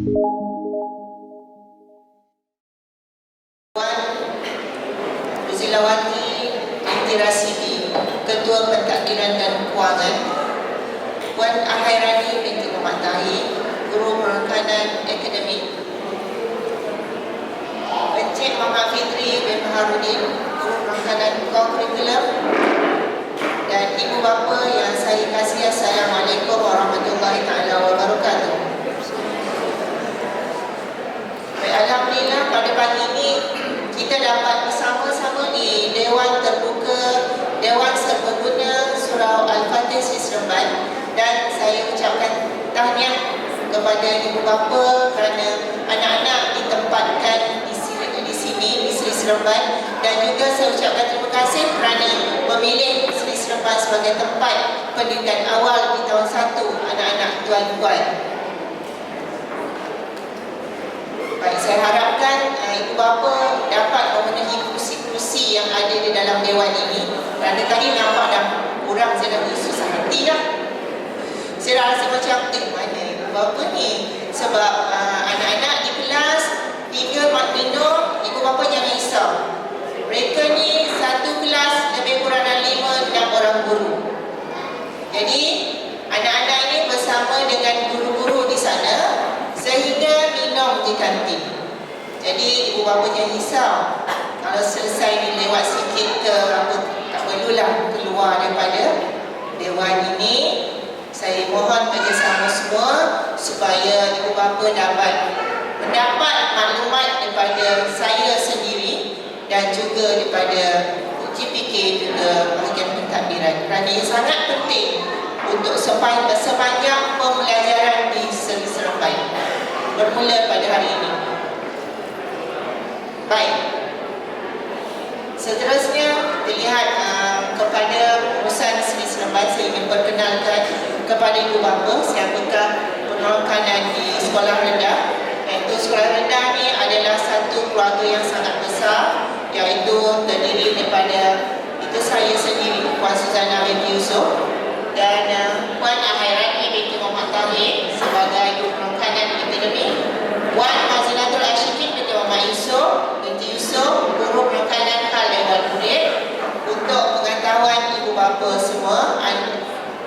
Puan Ruzilawati binti Rasidi, Ketua Pentadbiran dan Kewangan. Puan Ahairani binti Muhammad Tahi, Guru Perakanan Akademik. Encik Muhammad Fitri bin Baharudin, Guru Perakanan Kurikulum. Dan ibu bapa yang saya kasih, Assalamualaikum warahmatullahi taala wabarakatuh. Baik, alhamdulillah pada pagi ini kita dapat bersama-sama di Dewan Terbuka Dewan Serbaguna Surau Al-Fatih Sri Seremban, dan saya ucapkan tahniah kepada ibu bapa kerana anak-anak ditempatkan di sini di Sri Seremban, dan juga saya ucapkan terima kasih kerana memilih Sri Seremban sebagai tempat pendidikan awal di tahun 1 anak-anak tuan-puan. Baik, saya harapkan ibu bapa dapat memenuhi kursi-kursi yang ada di dalam dewan ini. Kerana tadi nampak dah kurang, saya dah susah hati dah. Saya rasa macam mana ibu bapa ni, sebab anak-anak di kelas 3 mak minum, ibu bapa jangan risau. Mereka ni satu kelas lebih kurang 5-6 orang guru. Jadi anak-anak ini bersama dengan guru-guru di sana sehingga minum di kantin. Jadi ibu bapa jangan risau. Kalau selesai ni lewat sikit ke apa, tak perlulah keluar daripada dewan ini. Saya mohon kerjasama semua supaya ibu bapa dapat mendapat maklumat daripada saya sendiri dan juga daripada GPK juga bahagian pentadbiran, kerana ia sangat penting untuk sepanjang pembelajaran di Sri Seremban bermula pada hari ini. Baik, seterusnya kita lihat kepada urusan Sri Seremban. Saya ingin perkenalkan kepada ibu bapa siapakah penerokanan di sekolah rendah. Iaitu sekolah rendah ni adalah satu keluarga yang sangat besar, iaitu terdiri daripada itu saya sendiri, Puan Suzana binti Yusof, dan Puan Ahairani binti Muhammad Tahi sebagai Guru Penerokanan Akademik, Puan Mazinatul Ashikin binti Muhammad Yusof binti Yusof, Guru Penerokanan Hal Ehwal Murid. Untuk pengetahuan ibu bapa semua,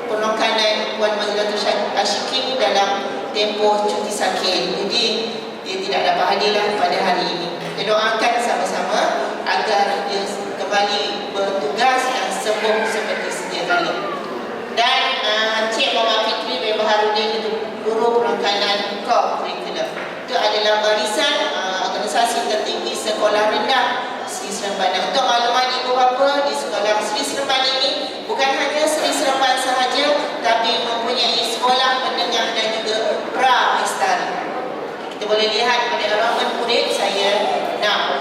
penerokanan Puan Mazinatul Ashikin dalam tempoh cuti sakit, jadi dia tidak dapat hadirlah pada hari ini. Kita doakan sama-sama agar dia kembali bertugas dan sembuh seperti sedia kala. Dan Encik Muhammad Fitri bin Baharudin itu Guru Penerokanan Kurikulum. Itu adalah barisan organisasi tertinggi sekolah rendah Sri Seremban. Untuk makluman ibu bapa, di sekolah Sri Seremban ini bukan hanya Sri Seremban sahaja, tapi mempunyai sekolah menengah dan juga pra-lestari. Kita boleh lihat pada halaman murid. Saya nak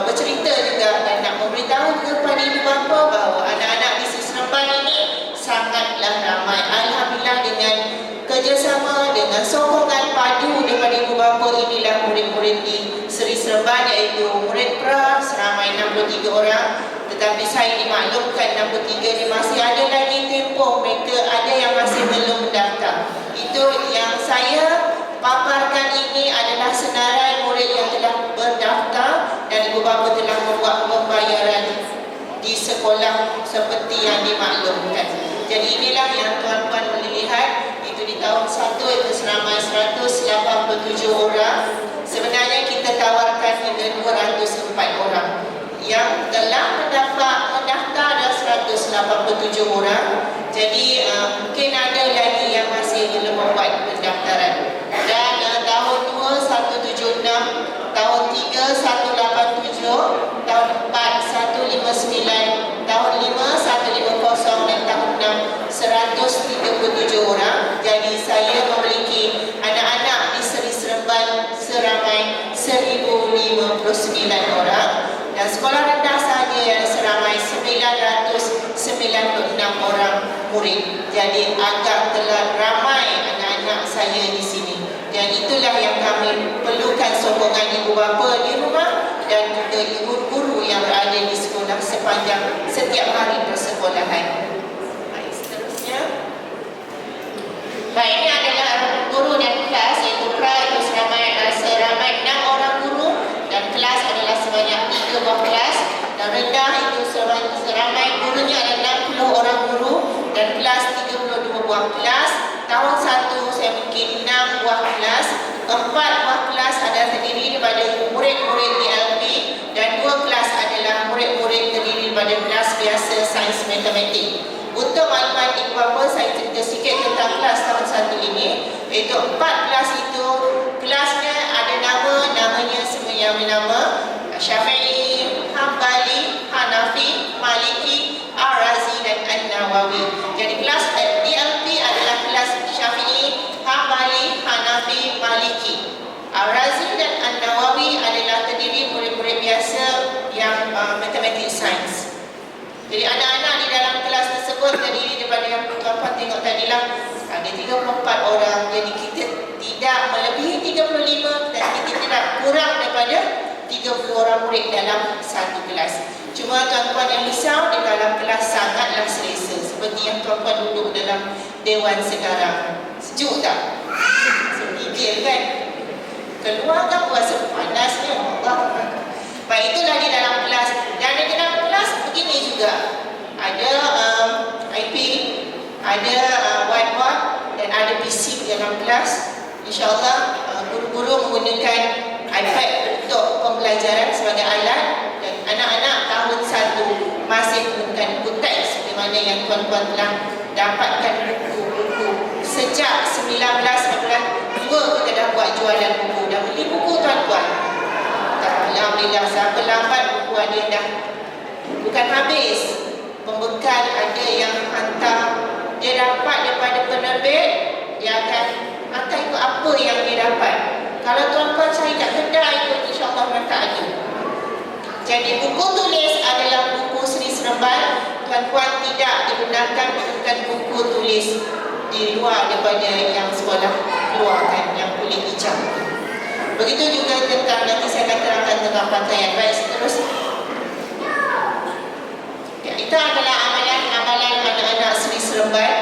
bercerita juga dan nak memberitahu juga kepada ibu bapa bahawa anak-anak di Sri Seremban ini sangatlah ramai. Alhamdulillah, dengan kerjasama, dengan sokongan padu daripada ibu bapa, inilah murid-murid di Sri Seremban, iaitu murid pra seramai 63 orang. Tetapi saya dimaklumkan 63 ni masih ada lagi tempoh, mereka ada yang masih belum mendaftar. Itu yang saya paparkan, ini adalah senarai murid yang telah berdaftar dan ibu bapa telah membuat pembayaran di sekolah seperti yang dimaklumkan. Jadi inilah yang tuan-tuan boleh lihat, itu di tahun 1 itu seramai 187 orang. Sebenarnya kita tawarkan hingga 204 orang. Yang telah mendaftar ada 187 orang. Jadi mungkin ada lagi yang masih belum membuat pendaftaran. Dan tahun 2 176, tahun 3 187, tahun 4 159, tahun 5 150 dan tahun 6 137 orang. Jadi saya memiliki anak-anak di Sri Seremban seramai 1059 orang, dan sekolah rendah sahaja yang seramai 996 orang murid. Jadi agak telah ramai anak-anak saya di sini, dan itulah yang kami perlukan, sokongan ibu bapa di rumah dan juga guru-guru yang berada di sekolah sepanjang setiap hari persekolahan. Baik, seterusnya. Baik, ini adalah guru dan kelas, iaitu pra itu 4 buah kelas adalah terdiri daripada murid-murid DLP dan 2 kelas adalah murid-murid terdiri daripada kelas biasa sains matematik. Untuk maklumat ibu bapa, saya cerita sikit tentang kelas tahun 1 ini, iaitu 4 kelas itu, kelasnya ada namanya semua yang bernama Syafi'i, Hambali, Hanafi, Maliki, Ar-Razi dan An-Nawawi. Jadi kelas DLP adalah kelas Syafi'i, Hambali, Hanafi, Maliki. Ar-Razi dan An-Nawawi adalah terdiri murid-murid biasa yang matematik sains. Jadi anak-anak di dalam kelas tersebut terdiri daripada yang tuan-tuan tengok tadilah ada 34 orang. Jadi kita tidak melebihi 35 dan kita tidak kurang daripada 30 orang murid dalam satu kelas. Cuma tuan-tuan yang risau di dalam kelas sangatlah selesa, seperti yang tuan-tuan duduk dalam dewan sekarang. Sejuk tak? Segigil kan? Keluar kan puasa panasnya, Allah. Baik, itulah di dalam kelas. Dan di dalam kelas begini juga, ada IP, ada whiteboard dan ada PC di dalam kelas. InsyaAllah guru-guru menggunakan iPad untuk pembelajaran sebagai alat, dan anak-anak tahun 1 masih menggunakan buku teks, di mana yang tuan-tuan telah dapatkan buku-buku sejak 1992 kita dah buat jualan buku, dah beli buku tuan-tuan. Alhamdulillah, siapa lambat buku ada dah bukan habis, pembekal ada yang hantar, dia dapat daripada penerbit, dia akan hantar ikut apa yang dia dapat. Kalau tuan-tuan cari kat kedai pun insyaAllah mereka ada. Jadi buku tulis adalah buku Seri Seremban. Tuan-tuan tidak digunakan menggunakan buku tulis di luar daripada yang sekolah keluarkan, yang kulit hijau. Begitu juga tentang, nanti saya akan terangkan tentang pakaian. Baik, seterusnya. Itu adalah amalan-amalan anak-anak Seri Seremban.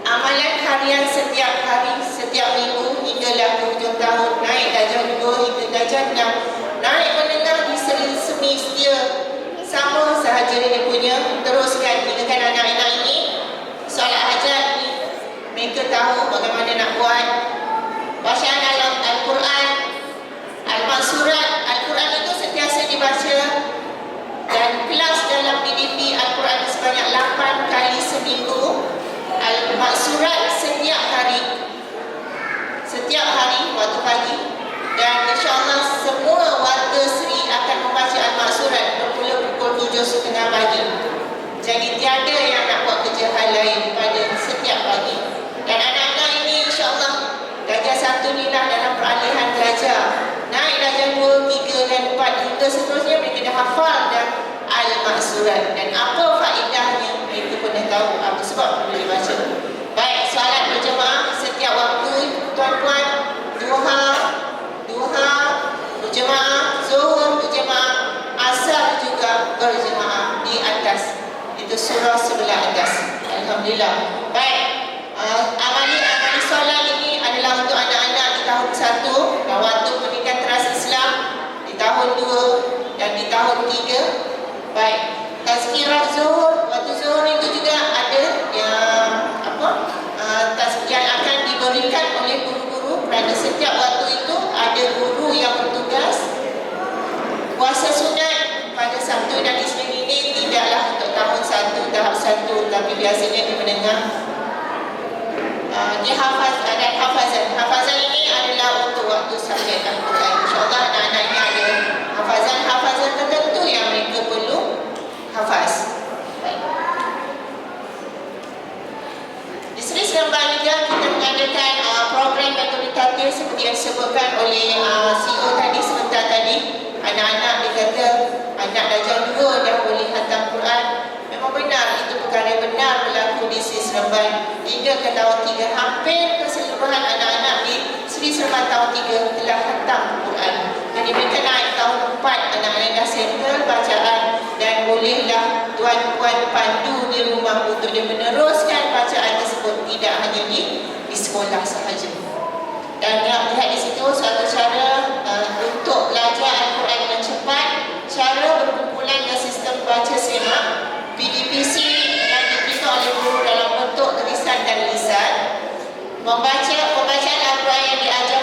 Amalan harian setiap hari, setiap minggu hinggalah 7 tahun, naik darjah 2 hingga darjah 6. Naik menengah di semi setia, sama sahaja dia punya. Teruskan hinggakan anak-anak ini solat hajat ni, mereka tahu bagaimana nak buat. Bacaan Al-Quran, Al-Maksurat, Al-Quran itu sentiasa dibaca, dan kelas dalam PDP Al-Quran sebanyak 8 kali seminggu, Al-Maksurat setiap hari waktu pagi, dan insyaAllah semua warga Seri akan membaca Al-Maksurat bermula pukul 7.30 pagi. Jadi tiada yang nak buat kerja hal lain pada setiap pagi. Dan anak-anak ini insyaAllah darjah 1 ni dah dalam peralihan belajar, naik darjah 2, 3 dan 4 hingga seterusnya mereka dah hafal dah Al-Maksurat, dan apa faedahnya mereka pun dah tahu apa sebab perlu dibaca. Baik, solat berjemaah setiap waktu tuan-tuan, duha berjemaah, zuhur berjemaah, asar juga berjemaah di atas. Itu surah sebelah atas. Alhamdulillah. Baik, amali solat ini adalah untuk anak-anak di tahun 1 dan waktu pendidikan teras Islam di tahun 2 dan di tahun 3. Baik, tazkirah zuhur, waktu zuhur itu juga ada yang yang akan diberikan oleh guru-guru, kerana setiap waktu itu ada guru yang bertugas. Puasa sunat pada Sabtu dan Isnin ini tidaklah untuk tahun 1, tahap 1, tapi biasanya di menengah. Dia hafazan ini adalah untuk waktu subjek Al-Quran. InsyaAllah anak-anak ini ada hafazan tertentu yang mereka perlu hafaz. Di Seri Seremban juga kita mengadakan program fakultatif seperti yang disebutkan oleh CEO tadi sebentar tadi. Anak-anak dia kata anak darjah 2 dah boleh hantar Quran. Memang benar, itu perkara yang benar berlaku di Seri Seremban. Hingga ke tahun 3, hampir keseluruhan anak-anak di Seri Seremban tahun 3 telah hantar Quran. Jadi mereka naik tahun 4, anak-anak dah settle bacaan, dan bolehlah tuan-tuan pandu di rumah untuk dia meneruskan bacaan tersebut, tidak hanya di sekolah sahaja. Dan nak lihat di situ satu cara untuk belajar Al-Quran dengan cepat, cara berkumpulan dengan sistem baca semak, PDPC yang diberikan oleh guru dalam bentuk tulisan dan lisan. Pembacaan Al-Quran yang diajar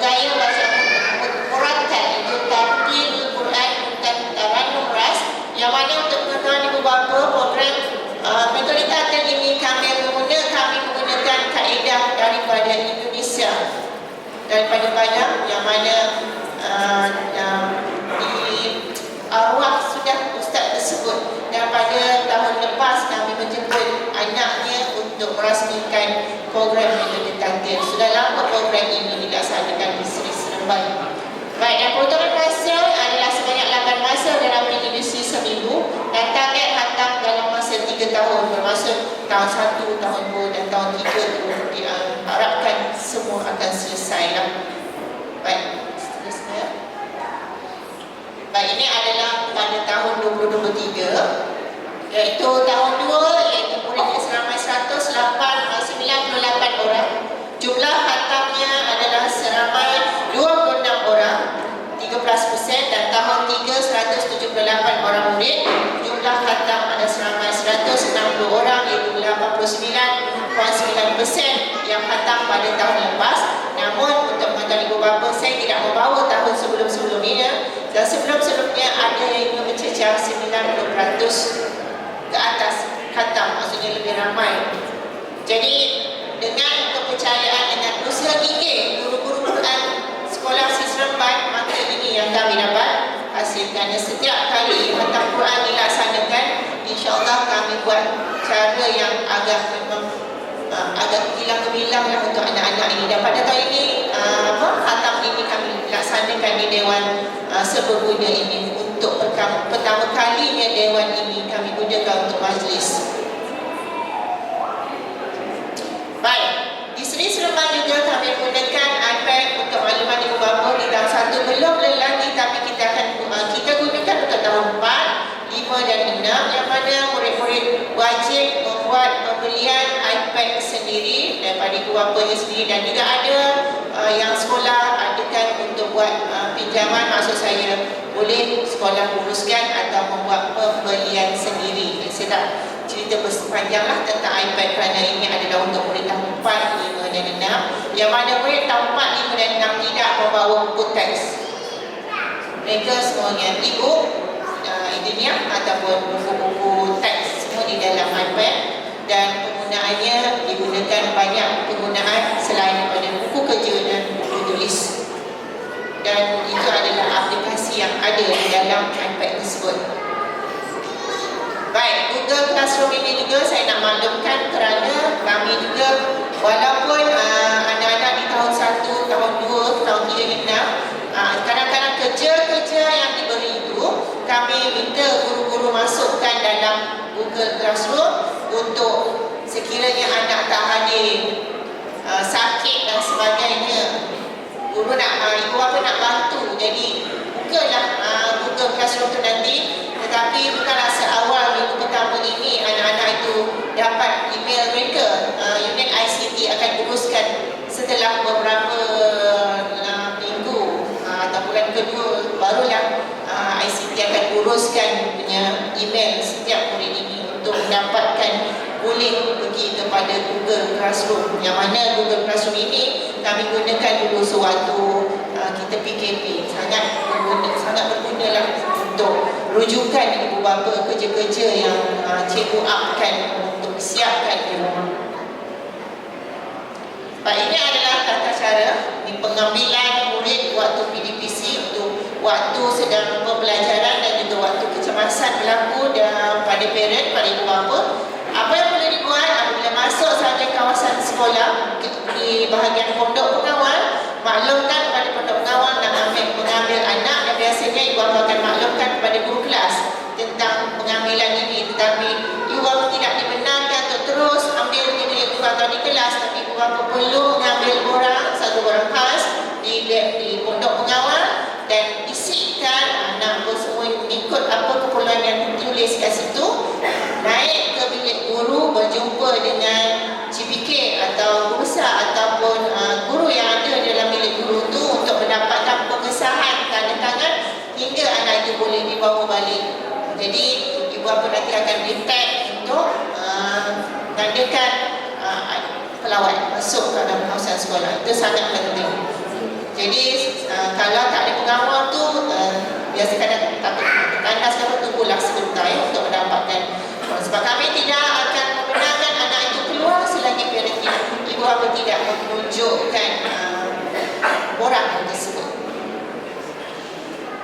gaya baca Quran itu tartil Quran dan taranum ras, yang mana untuk tuan-tuan ibu bapa program metode tartil ini kami menggunakan kaedah daripada Indonesia, daripada Padang, yang mana di arwah sudah ustaz tersebut, dan pada tahun lepas kami menjemput anaknya untuk merasmikan program metode tartil. Sudah lama program ini dilaksanakan di Seri Seremban. Baik, dan program masa adalah sebanyak 8 masa dalam edisi seminggu, dan target hantam dalam masa 3 tahun, bermaksud tahun 1, tahun 2 dan tahun 3 itu diharapkan semua akan selesai lah. Baik, seterusnya. Baik, ini adalah pada tahun 2023, iaitu tahun 2, iaitu muridnya seramai 198 orang. Jumlah khatamnya adalah seramai 26 orang, 13%, dan tahun 3 178 orang murid. Jumlah khatam ada seramai 160 orang, iaitu 89.9% yang khatam pada tahun lepas. Namun untuk tuan-tuan ibu bapa, saya tidak membawa tahun sebelum-sebelumnya, dan sebelum-sebelumnya ada yang mencecah 90% ke atas khatam, maksudnya lebih ramai. Jadi dengan kepercayaan, dengan usaha gigih guru-guru Quran sekolah Seri Seremban, maka ini yang kami dapat hasilkan. Dan setiap kali khatam Quran dilaksanakan, insya-Allah kami buat cara yang agak gilang-gilang lah untuk anak-anak ini. Dan pada tahun ini khatam ini kami laksanakan di Dewan Serbaguna ini. Untuk pertama kalinya Dewan ini kami gunakan untuk majlis. Baik, di Seri Seremban juga kami gunakan iPad untuk makluman ibu bapa di tahun 1 belum lagi, tapi kita gunakan untuk tahun 4, 5 dan 6, yang mana murid-murid wajib membuat pembelian iPad sendiri daripada ibu bapanya sendiri, dan juga ada yang sekolah adakan untuk buat pinjaman, maksud saya boleh sekolah uruskan atau membuat pembelian sendiri. Saya tak cerita bersepanjanglah tentang iPad kerana ini adalah untuk murid tahun 4, 5 dan 6, yang mana murid tahun 4, 5 dan 6 tidak membawa buku teks. Mereka semuanya e-book, ilmiah ataupun buku-buku teks semua di dalam iPad, dan penggunaannya digunakan banyak penggunaan selain daripada buku kerja dan buku tulis, dan itu adalah aplikasi yang ada di dalam iPad tersebut. Baik, Google Classroom ini juga saya nak maklumkan kerana kami juga, walaupun anak-anak di tahun 1, tahun 2, tahun 3 dan 6, kadang-kadang kerja-kerja yang diberi itu kami minta guru-guru masukkan dalam Google Classroom untuk sekiranya anak tak hadir, sakit dan sebagainya, guru ibu bapa nak bantu, jadi bukalah Google Classroom tu nanti. Tetapi bukanlah seawal minggu pertama ini anak-anak itu dapat email mereka. Unit ICT akan uruskan setelah beberapa minggu atau bulan kedua, barulah ICT akan uruskan punya email setiap murid ini untuk mendapatkan boleh pergi kepada Google Classroom, yang mana Google Classroom ini kami gunakan dulu sewaktu kita PKP. Sangat berguna lah untuk rujukan ibu bapa kerja-kerja yang cikgu upkan untuk siapkan di rumah. Baik, ini adalah tata cara di pengambilan murid waktu PDPC untuk waktu sedang pembelajaran dan juga waktu kecemasan berlaku dan pada parent, pada ibu bapa. Apa yang boleh dibuat apabila masuk sahaja kawasan sekolah di bahagian pondok pengawal, maklumkan kepada pondok pengawal nak mengambil anak, dan biasanya ibu bapa akan maklumkan kepada guru kelas tentang pengambilan ini. Tetapi ibu bapa tidak dibenarkan untuk terus ambil milik ibu bapa di kelas, tapi ibu bapa perlu mengambil satu orang khas di pondok pengawal dan isikan anak semua mengikut apa keperluan yang ditulis kat situ, naik ke bilik guru, berjumpa dengan CPK atau guru besar ataupun guru yang ada dalam bilik guru itu untuk mendapatkan pengesahan tanda tangan hingga anak itu boleh dibawa balik. Jadi ibu bapa nanti akan di-tag untuk tandakan pelawat masuk ke dalam kawasan sekolah. Itu sangat penting. Jadi kalau tak ada pengawal tu biasa kadang takut kandas ke apa, tunggulah sebentar ya untuk mendapatkan. Sebab kami tidak akan membenarkan anak itu keluar selagi ibu bapa tidak menunjukkan orang tersebut.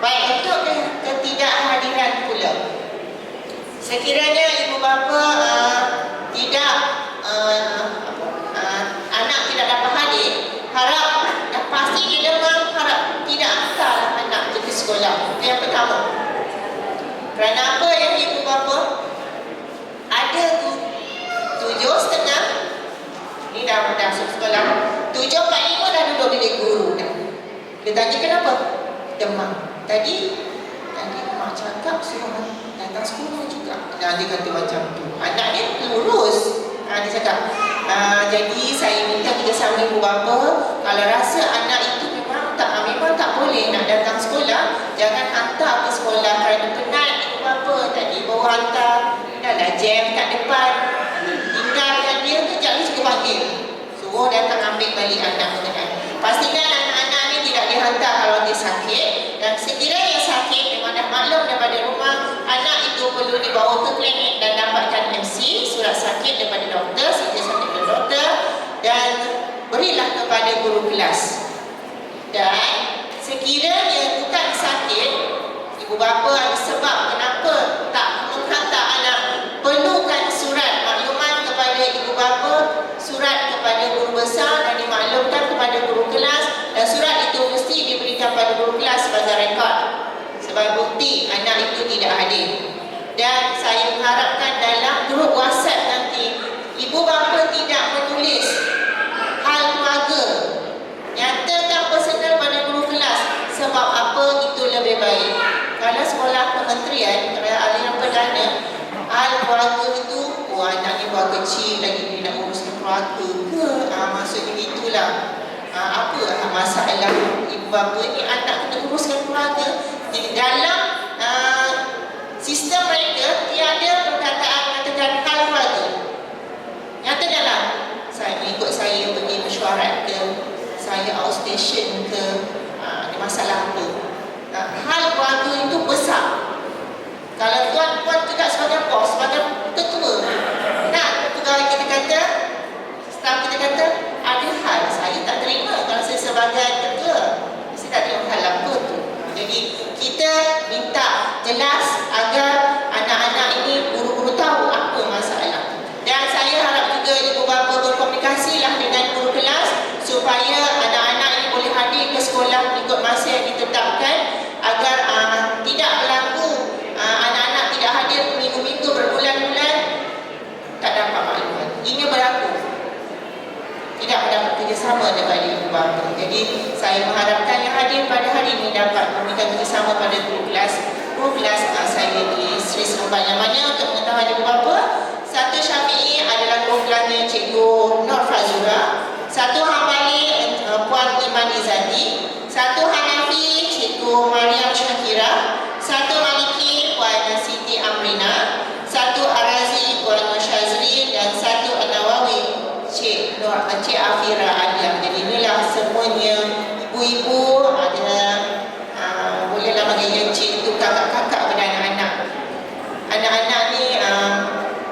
Baik, untuk ketidakhadiran pula, sekiranya ibu bapa tidak anak tidak dapat hadir, harap dah pasti dia demam, harap tidak hantarlah anak itu ke sekolah. Itu yang pertama. Kerana apa yang ibu bapa ada tu 7.30, ni dah masuk sekolah, 7.45 dah duduk bilik guru dah. Dia tanya kenapa? Demam. Tadi mak cakap suruh datang sekolah juga. Dia kata macam tu. Anak dia lurus. Dia cakap, jadi saya minta kerjasama ibu bapa, kalau rasa anak itu memang tak boleh nak datang sekolah, jangan hantar ke sekolah kerana penat ibu bapa. Tadi baru hantar, dah jam kat depan, tinggalkan dia, kejap ni juga panggil, suruh datang ambil balik anak berkenaan. Pastikan anak-anak ni tidak dihantar kalau dia sakit, dan sekiranya sakit memang dah maklum daripada rumah, anak itu perlu dibawa ke klinik dan dapatkan MC, surat sakit daripada doktor, sijil sakit daripada doktor, dan berilah kepada guru kelas. Dan sekiranya bukan sakit, ibu bapa ada sebab kenapa tak menghantar anak, perlukan surat makluman kepada ibu bapa, surat kepada guru besar dan dimaklumkan kepada guru kelas, dan surat itu mesti diberikan pada guru kelas sebagai rekod, sebagai bukti anak itu tidak hadir. Dan saya mengharapkan dalam grup WhatsApp nanti, ibu bapa tidak menulis hal keluarga, nyatakan personal pada guru kelas. Sebab apa? Itu lebih baik. Kalau sekolah kementerian, kalau aliran perdana, hal keluarga itu, anaknya baru kecil lagi dia nak uruskan keluarga ke? Maksudnya itulah. Apa masalah ibu bapa ni, anak kena uruskan keluarga. Jadi dalam sistem mereka tiada perkataan mengatakan hal keluarga. Nyata dalam saya ikut saya pergi mesyuarat ke, saya outstation ke, ada masalah apa, hal keluarga itu besar. Kalau tuan-tuan tidak sebagai bos, sebagai ketua, nak pegawai kita kata, staf kita kata, ada hal saya tak terima. Kalau saya sebagai ketua, saya tak terima hal apa tu. Jadi kita minta jelas agar anak-anak ini, guru-guru tahu apa masalah. Dan saya harap juga ibu bapa berkomunikasilah dengan guru kelas supaya anak-anak ini boleh hadir ke sekolah mengikut masa yang ditetapkan, agar tidak berlaku anak-anak tidak hadir minggu-minggu, berbulan-bulan tak dapat maklumat. Ini berlaku, tidak mendapat kerjasama daripada ibu bapa. Jadi saya mengharapkan yang hadir pada hari ini dapat memberikan kerjasama pada guru kelas. Guru kelas saya di Sri Seremban. Yang mana untuk mengetahui ibu bapa, satu Syafi'i adalah guru kelasnya Cikgu Nur Fazura, satu Hambali Puan Iman Izadi, satu Hanafi Cikgu Mariam Syakira, satu Maliki Puan Siti Amrina, satu Arazi Puan Nur Syazri, dan satu An-Nawawi Cik Afira Alia. Jadi inilah semuanya ibu-ibu, ada bolehlah panggil cik itu kakak-kakak kepada anak-anak. Anak-anak ni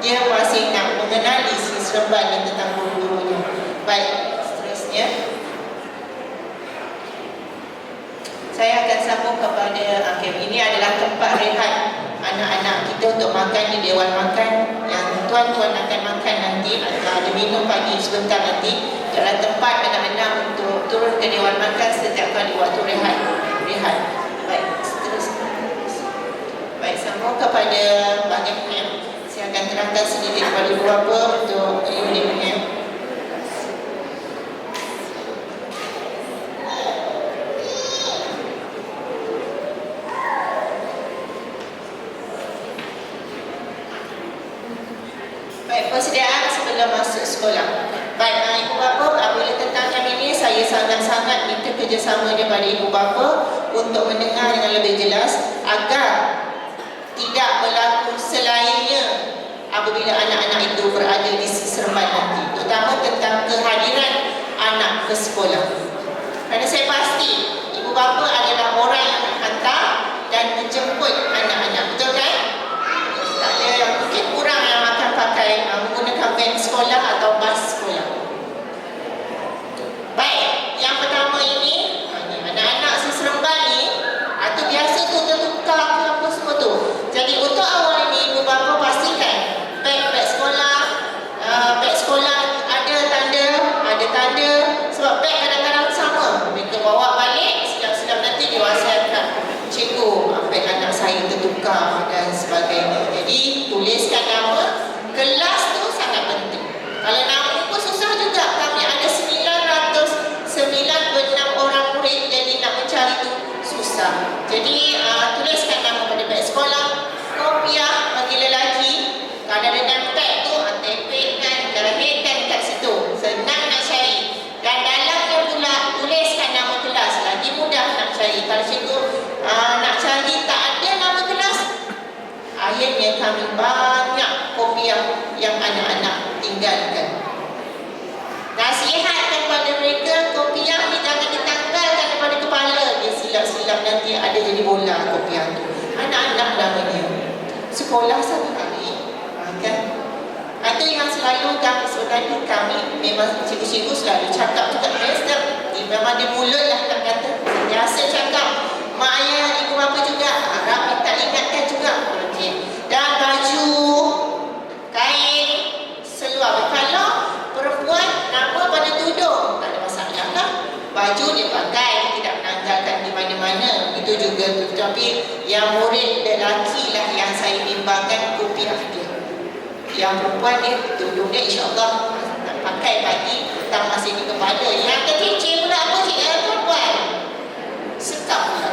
dia masih nak mengenali Sri Seremban dan tentang guru-gurunya. Baik, seterusnya saya akan sambung kepada ini adalah tempat rehat anak-anak kita untuk makan di Dewan Makan. Yang tuan-tuan akan makan nanti, ada minum pagi sebentar nanti. Adalah tempat anak-anak untuk turun ke Dewan Makan setiap kali waktu rehat. Baik, seterusnya. Baik, sambung kepada bahagian PM. Saya akan terangkan sedikit kepada ibu bapa untuk unit PM. Baik, persediaan sebelum masuk sekolah. Baik, ibu bapa, apabila tentang jam ini saya sangat-sangat minta kerjasama daripada ibu bapa untuk mendengar dengan lebih jelas agar tidak berlaku selainnya apabila anak-anak itu berada di Seremban nanti, terutama tentang kehadiran anak ke sekolah. Kerana saya pasti ibu bapa adalah orang yang menghantar dan menjemput anak-anak. Betul kan? Tak ada yang mungkin kurang yang akan pakai menggunakan van sekolah atau bas sekolah. Baik, yang pertama ini anak-anak Seremban ni atau biasa tu tertukar ke apa semua tu. Jadi untuk awal ni ibu bapa pastikan beg sekolah, beg sekolah ada tanda sebab beg kadang-kadang sama. Mereka bawa balik, silap-silap nanti diwasiatkan cikgu, beg anak saya tertukar dan sebagainya. Jadi tuliskan nama. Kelas tu sangat penting. Kalau nama pun susah juga. Kami ada 996 orang murid, jadi nak mencari tu susah. Jadi tuliskan nama pada beg sekolah. Kopiah bagi lelaki, kalau ada nempel tu tempelkan, jahitkan kat situ, senang nak cari. Dan dalamnya pula tuliskan nama kelas, lagi mudah nak cari. Kalau cikgu nak cari tak ada nama kelas, akhirnya kami banyak kopiah yang anak-anak tinggalkan. Nasihatkan kepada mereka, kopiah ni jangan ditanggalkan daripada kepala. Dia silap-silap nanti ada jadi bola kopiah tu. Anak-anak namanya sekolah satu kali, kan? Itu yang selalu kami saudari kami, memang cikgu-cikgu selalu cakap juga, memang dia mulut lah nak kata, biasa cakap. Mak ayah, ibu bapa juga harap minta ingatkan juga. Okay. Dan baju, kain, seluar. Kalau perempuan nama pada tudung, tak ada masalah lah. Baju dia pakai, tidak menanggalkan di mana-mana. Itu juga. Tetapi yang murid lelaki lah yang saya bimbangkan kopiah dia. Yang perempuan dia, tudung dia insyaAllah nak pakai pagi, tak masih di kepala. Yang kecil pula apa cik? Perempuan sekap pula.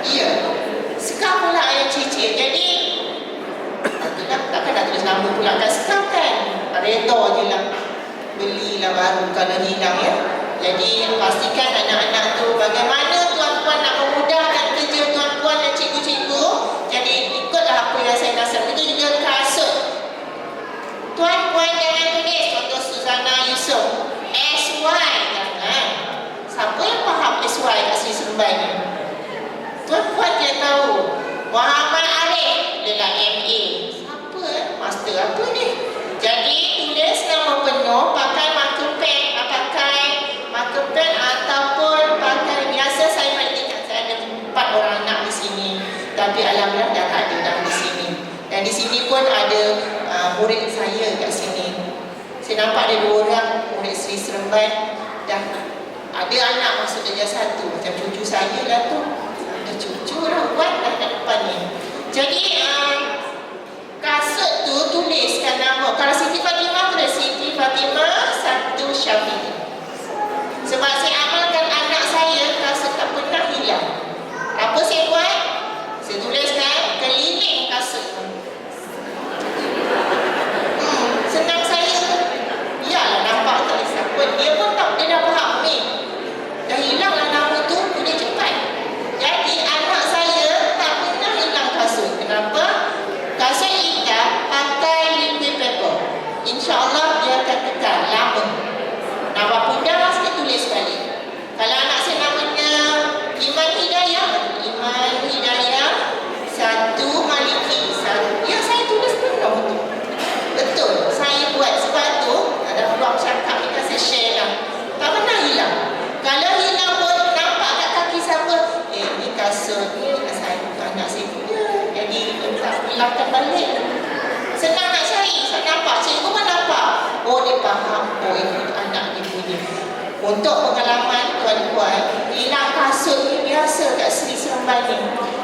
Ya, sekap pula yang cicir. Jadi takkan nak tulis nama pula kat sekap kan? Redha je lah, belilah baru kalau hilang ya. Jadi pastikan anak-anak tu bagaimana tuan-tuan nak memudahkan kerja tuan-tuan dan cikgu-cikgu. Jadi ikutlah apa yang saya nasihat. Itu juga kasut. Tuan-tuan jangan tulis contoh Suzana Yusof SY, jangan. Siapa yang faham SY kat sini Seremban ni? Tuan-tuan dia tahu. Muhammad Arif dia lah MA. Siapa master apa ni? Jadi tulis nama penuh, pakai marker pen ataupun pakai biasa. Saya perhatikan saya ada 4 orang anak di sini, tapi alhamdulillah dah tak ada dah di sini. Dan di sini pun ada murid saya kat sini. Saya nampak ada 2 orang murid Sri Seremban, dah ada anak masuk darjah 1, macam cucu saya lah tu. Ada cucu lah buat dah depan ni. Jadi kasut tu tuliskan nama. Kalau Siti Fatimah tulis Siti Fatimah 1 Syafiq. Sebab saya amalkan anak saya, kasut tak pernah hilang. Apa saya buat? Saya tuliskan keliling kasut. Senang saya. Iyalah nampak tak siapa. Dia pun tak, dia dah faham ni. Dah hilang lah nama tu, dia cepat. Jadi anak saya tak pernah hilang kasut. Kenapa? Kasut hitam pakai liquid paper. InsyaAllah dia akan kekal lama. Nama pudar saya tulis sekali. Kalau anak saya namanya Iman Hidayah 1 Maliki 1. Ya, saya tulis penuh tu. Betul, saya buat. Sebab tu ada ruang cakap ni kan saya share lah. Tak pernah hilang. Kalau hilang pun nampak kat kaki siapa, ni kasut ni saya, anak saya punya. Jadi tak hilangkan balik. Senang nak cari. Saya nampak, cikgu pun nampak. Oh, dia faham. Oh, ini anak dia punya. Untuk pengalaman tuan-tuan, hilang kasut ni biasa kat Sri Seremban ni.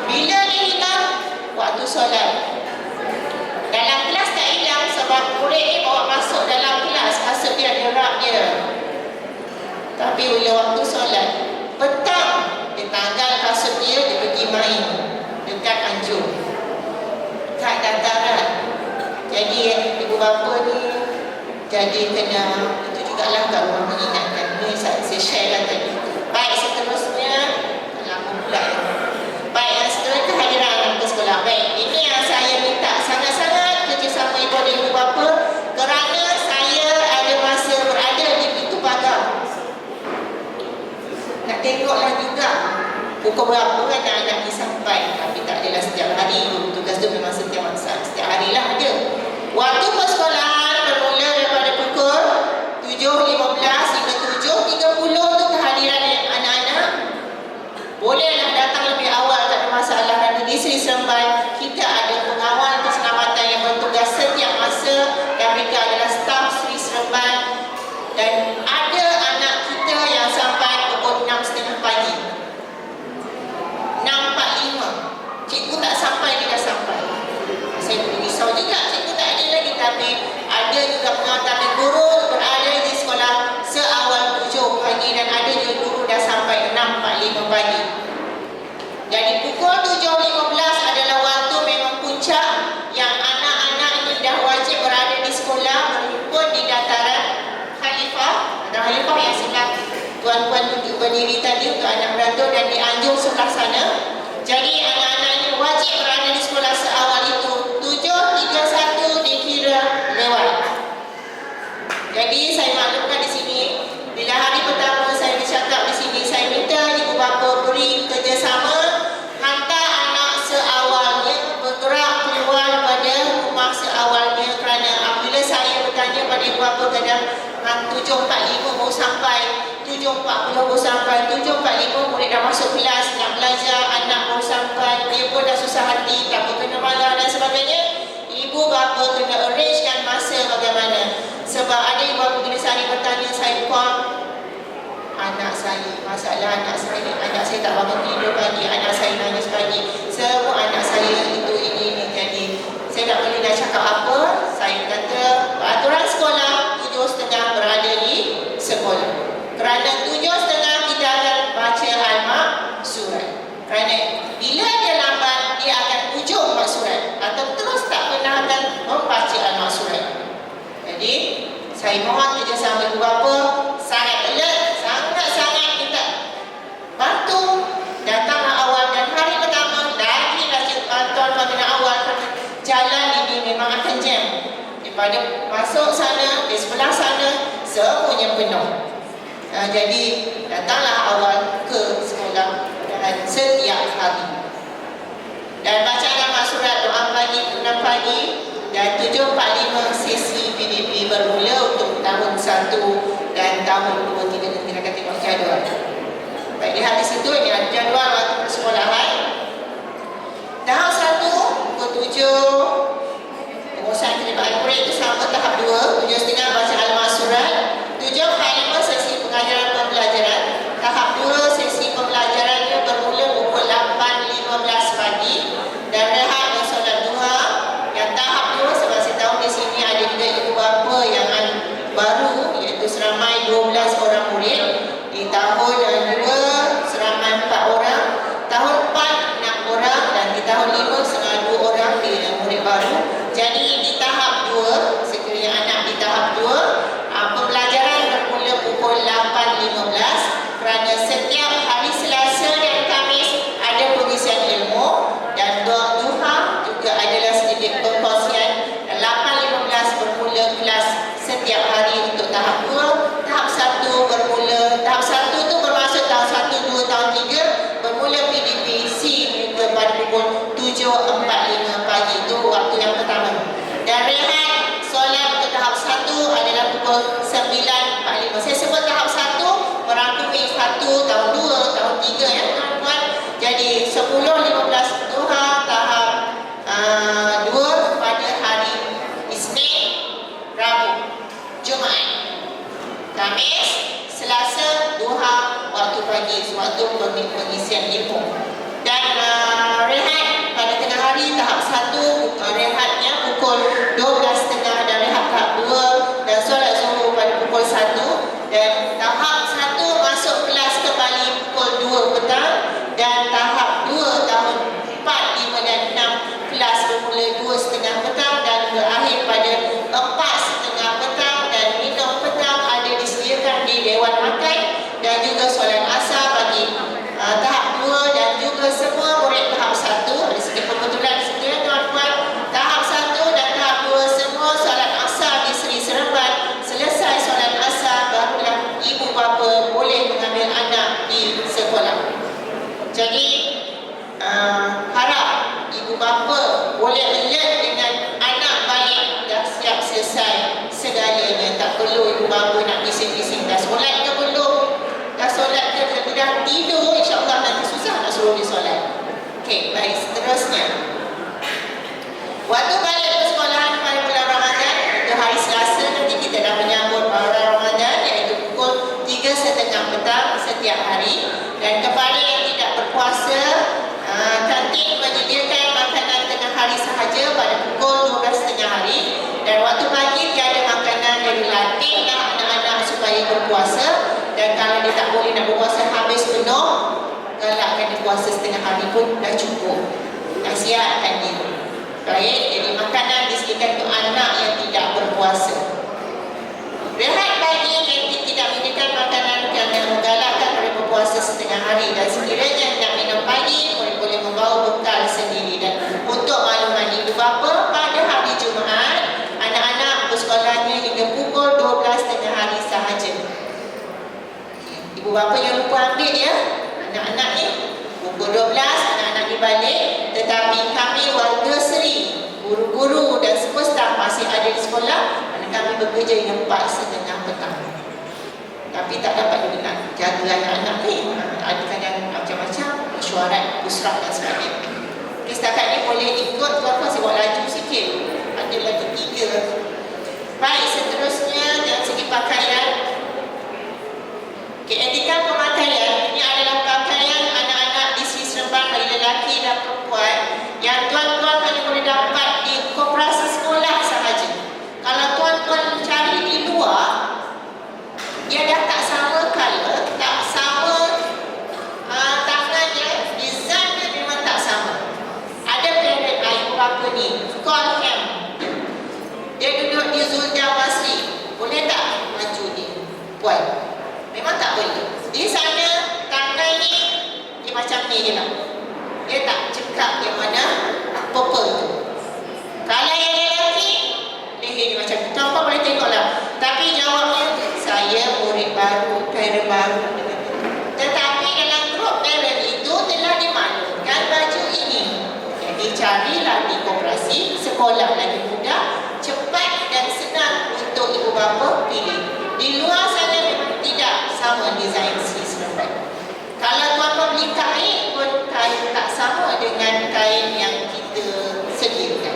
Bila dia hilang? Waktu solat. Dalam kelas tak hilang sebab murid ni bawa masuk dalam kelas. Kasut dia ada rak dia. Tapi bila waktu solat, petang, dia tanggal kasut dia, dia pergi main dekat Anjung, kat dataran. Jadi ibu bapa ni jadi kena, itu jugalah kat rumah mengingatkan. Ni saya share lah tadi. Baik, seterusnya lama pula ya. Baik, yang seterusnya kehadiran ke sekolah. Baik, ini yang saya minta sangat-sangat kerjasama ibu dan ibu bapa, kerana saya ada masa berada di pintu pagar. pukul berapa anak-anak ni sampai, tapi tak adalah setiap hari. Tugas tu memang setiap hari lah ada. Waktu persekolahan bermula daripada pukul 7.15 hingga 7.30 tu kehadiran anak-anak bolehlah datang lebih awal, tak ada masalah. Dan di Seri Seremban kita ada pengawal keselamatan yang bertugas setiap masa, dan mereka adalah staf Seri Seremban. Dan ada anak kita yang sampai pukul 6.30 pagi, 6.45 cikgu tak sampai, dia dah sampai. Saya risau juga, cikgu tak ada lagi. Tapi ada juga pengawal guru berada di sekolah seawal 7 pagi, dan ada juga guru dah sampai 6.45 pagi. Jadi pukul 7.15 adalah waktu memang puncak yang anak-anak ini dah wajib berada di sekolah, berhimpun di dataran Khalifah. Dataran Khalifah yang sebelah tuan-tuan duduk berdiri tadi untuk anak beratur, dan di Anjung sebelah sana. Jadi anak-anak ini wajib berada di sekolah seawal itu. 7.31 dikira lewat. Jadi saya maklumkan di sini, bila hari pertama saya bercakap di sini, saya minta ibu bapa beri kerjasama, hantar anak seawalnya, bergerak keluar daripada rumah seawalnya. Kerana apabila saya bertanya pada ibu bapa, kadang 7.45 baru sampai, 7.40 baru sampai, 7.45 murid dah masuk kelas nak belajar, anak baru sampai, dia pun dah susah hati, takut kena marah dan sebagainya. Ibu bapa kena arrangekan masa bagaimana. Sebab ada ibu bapa bila saya bertanya, saya kuat anak saya, masalah anak saya tak bangun tidur pagi, anak saya nangis pagi, semua anak saya itu ini. Jadi saya tak boleh dah cakap apa. Saya kata aturan sekolah 7.30 berada di sekolah. Kerana 7.30 kita akan baca al-maksurat. Kerana bila dia lambat, dia akan ujung maksurat atau terus tak pernah akan membaca al-maksurat. Jadi saya mohon kerjasama ibu bapa, sangat alert, sangat-sangat minta bantu, datanglah awal. Dan hari pertama lagi tuan-tuan kena awal, kerana jalan ini memang akan jam. Daripada masuk sana, di sebelah sana semuanya penuh. Jadi datanglah awal ke sekolah dan setiap hari. Dan bacaan maksurat doa pagi 6 pagi dan 7.45 sesi PDP bermula untuk tahun 1 dan tahun 2, 3 dan kita akan tengok jadual. Baik, lihat di situ, ini ada jadual waktu persekolahan. Tahap 1 pukul 7 pengurusan terlibat murid itu sama. Tahap 2 7.30 baca al-maksurat, 7.45 sesi pengajaran pembelajaran. Tahap 2 sesi pembelajarannya bermula pukul 8.15 pagi dan rehat dan solat duha. Yang tahap 2, sebab saya tahu di sini ada juga ibu bapa yang baru, iaitu seramai 12 orang murid. Di tahun 2 seramai 4 orang, tahun 4 6 orang, dan di tahun 5 setengah 2 orang di murid baru. Jadi di tahap 2, sekiranya anak di tahap 2, pembelajaran bermula pukul 8.15 kerana setiap hari Selasa dan Khamis ada pengisian ilmu, dan doa duha juga adalah sedikit perkongsian. 8.15 bermula kelas setiap hari untuk tahap 2. Tahap 1 bermula, tahap 1 tu bermaksud tahun 1, 2, tahun 3 bermula PDP-C mereka pada pukul 7.45 pagi. Itu waktu yang pertama. Dan rehat solat untuk tahap 1 adalah pukul 9.45. Saya sebut tahap 1 merangkumi 1, tahun 2, tahun 3 ya tuan-tuan. Jadi 10.15 duha tahap 2 pada hari Isnin, Rabu, Jumaat, Khamis, Selasa duha waktu pagi, waktu pengisian ilmu. Dan rehat pada tengah hari tahap 1 rehatnya pukul 12.30 dan rehat tahap 2 dan solat zuhur pada pukul 1. Dan tahap 1 masuk kelas kembali pukul 2 petang, dan tahap 2 tahun 4, 5 dan 6 kelas bermula 2.30 petang dan berakhir pada 4.30 petang, dan minum petang ada disediakan di Dewan Makan, dan juga solat asar bagi tahap 2 dan juga semua murid tahap 1. Ada sedikit kebetulan di situ ya tuan-tuan. Tahap 1 dan tahap 2 semua solat asar di Seri Seremban. Selesai solat asar barulah ibu bapa boleh mengambil anak di sekolah. Jadi 3:30 petang setiap hari. Dan kepada yang tidak berpuasa, kantin menyediakan makanan tengah hari sahaja pada pukul 12:30 hari. Dan waktu pagi tiada makanan, dari latihlah anak-anak supaya berpuasa. Dan kalau dia tak boleh nak berpuasa habis penuh, galakkan dia puasa setengah hari pun dah cukup. Nasihatkan dia. Baik, jadi makanan disediakan untuk anak yang tidak berpuasa. Rehat pagi, kantin tidak menyediakan makanan kerana menggalakkan mereka berpuasa setengah hari. Dan sekiranya nak minum pagi, boleh membawa bekal sendiri. Dan untuk makluman ibu bapa, pada hari Jumaat, anak-anak bersekolahnya hingga pukul 12:30 hari sahaja. Ibu bapa yang lupa ambil ya, anak-anak ni pukul 12 anak-anak dibalik. Tetapi kami warga Seri, guru-guru dan semua staf masih ada di sekolah. Anak kami bekerja hingga 4:30 petang. Tapi tak dapat juga nak jaga anak-anak ni. Ada kadang macam-macam mesyuarat, usrah dan sebagainya. Jadi setakat ni boleh ikut apa, saya buat laju sikit. Ada lagi 3. Baik, seterusnya dari segi pakaian. Etika pemakaian ini adalah pakaian anak-anak di Sri Seremban bagi lelaki dan perempuan yang tuan-tuan hanya boleh dapat di koperasi sekolah sahaja. Kalau tuan-tuan cari di luar, dia dah tak sama color, tak sama tangannya, desainnya memang tak sama. Ada parent ibu bapa ni, call him. Dia duduk di Zulda Basri. Boleh tak maju ni? Puan. Memang tak boleh. Di sana tangan ni dia macam ni je lah. Dia tak cekap yang mana purple tu. Kalau yang lelaki, leher dia macam tu. Tuan-tuan boleh tengok lah. Tapi jawabnya, saya murid baru, parent baru. Tetapi dalam grup parent itu telah dimaklumkan baju ini. Jadi carilah di koperasi, sekolah lagi mudah, cepat dan senang untuk ibu bapa pilih. Di luar sana memang tidak sama desain Sri Seremban. Kalau tuan-tuan beli kain pun kain tak sama dengan kain yang kita sediakan.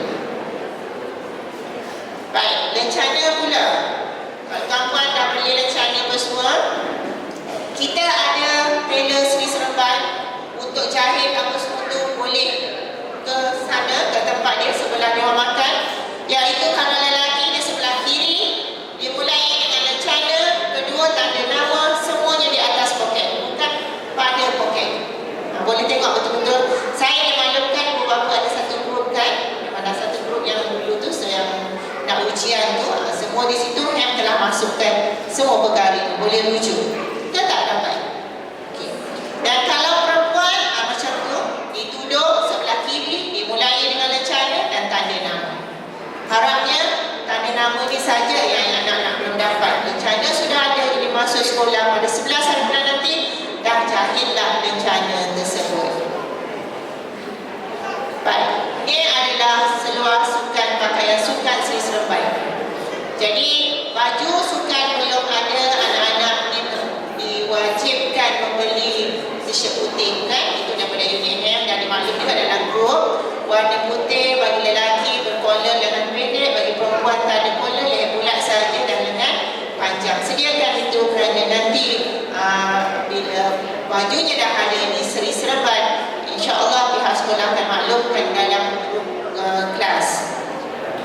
Baik, lencana pula. Kalau tuan-tuan dah beli lencana apa semua, kita ada tailor Sri Seremban untuk jahit apa semua tu boleh ke sana, ke tempat dia sebelah dia makan. Iaitu kalau lelaki dia sebelah kiri, dia mulai dengan lencana, kedua tanda nama, semuanya di atas poket, bukan pada poket. Boleh tengok betul-betul. Saya dimaklumkan ibu bapa ada satu grup kan, ada satu grup yang dulu tu yang nak ujian tu, semua di situ yang telah masukkan semua perkara itu, boleh rujuk. Kita tak dapat. Okay. Dan kalau perempuan macam tu, dituduh sebelah kiri, dimulai dengan lencana dan tanda nama. Harapnya tanda nama ni saja yang anak-anak belum dapat. Lencana sudah ada, ini masuk sekolah pada 11 hari bulan nanti, dah jahitlah lencana tersebut. Baik, ini adalah seluar sukan, pakaian sukan Sri Seremban. Jadi baju sukan belum ada, anak-anak diwajibkan membeli t-shirt putih kan, itu daripada UNM dan dimaklum juga dalam grup. Warna putih bagi lelaki berkolor lengan pendek, bagi perempuan tak ada kolor, leher bulat saja dan lengan panjang. Sediakan itu kerana nanti bila bajunya dah ada di Sri Seremban, insya-Allah pihak sekolah akan maklumkan dalam grup kelas.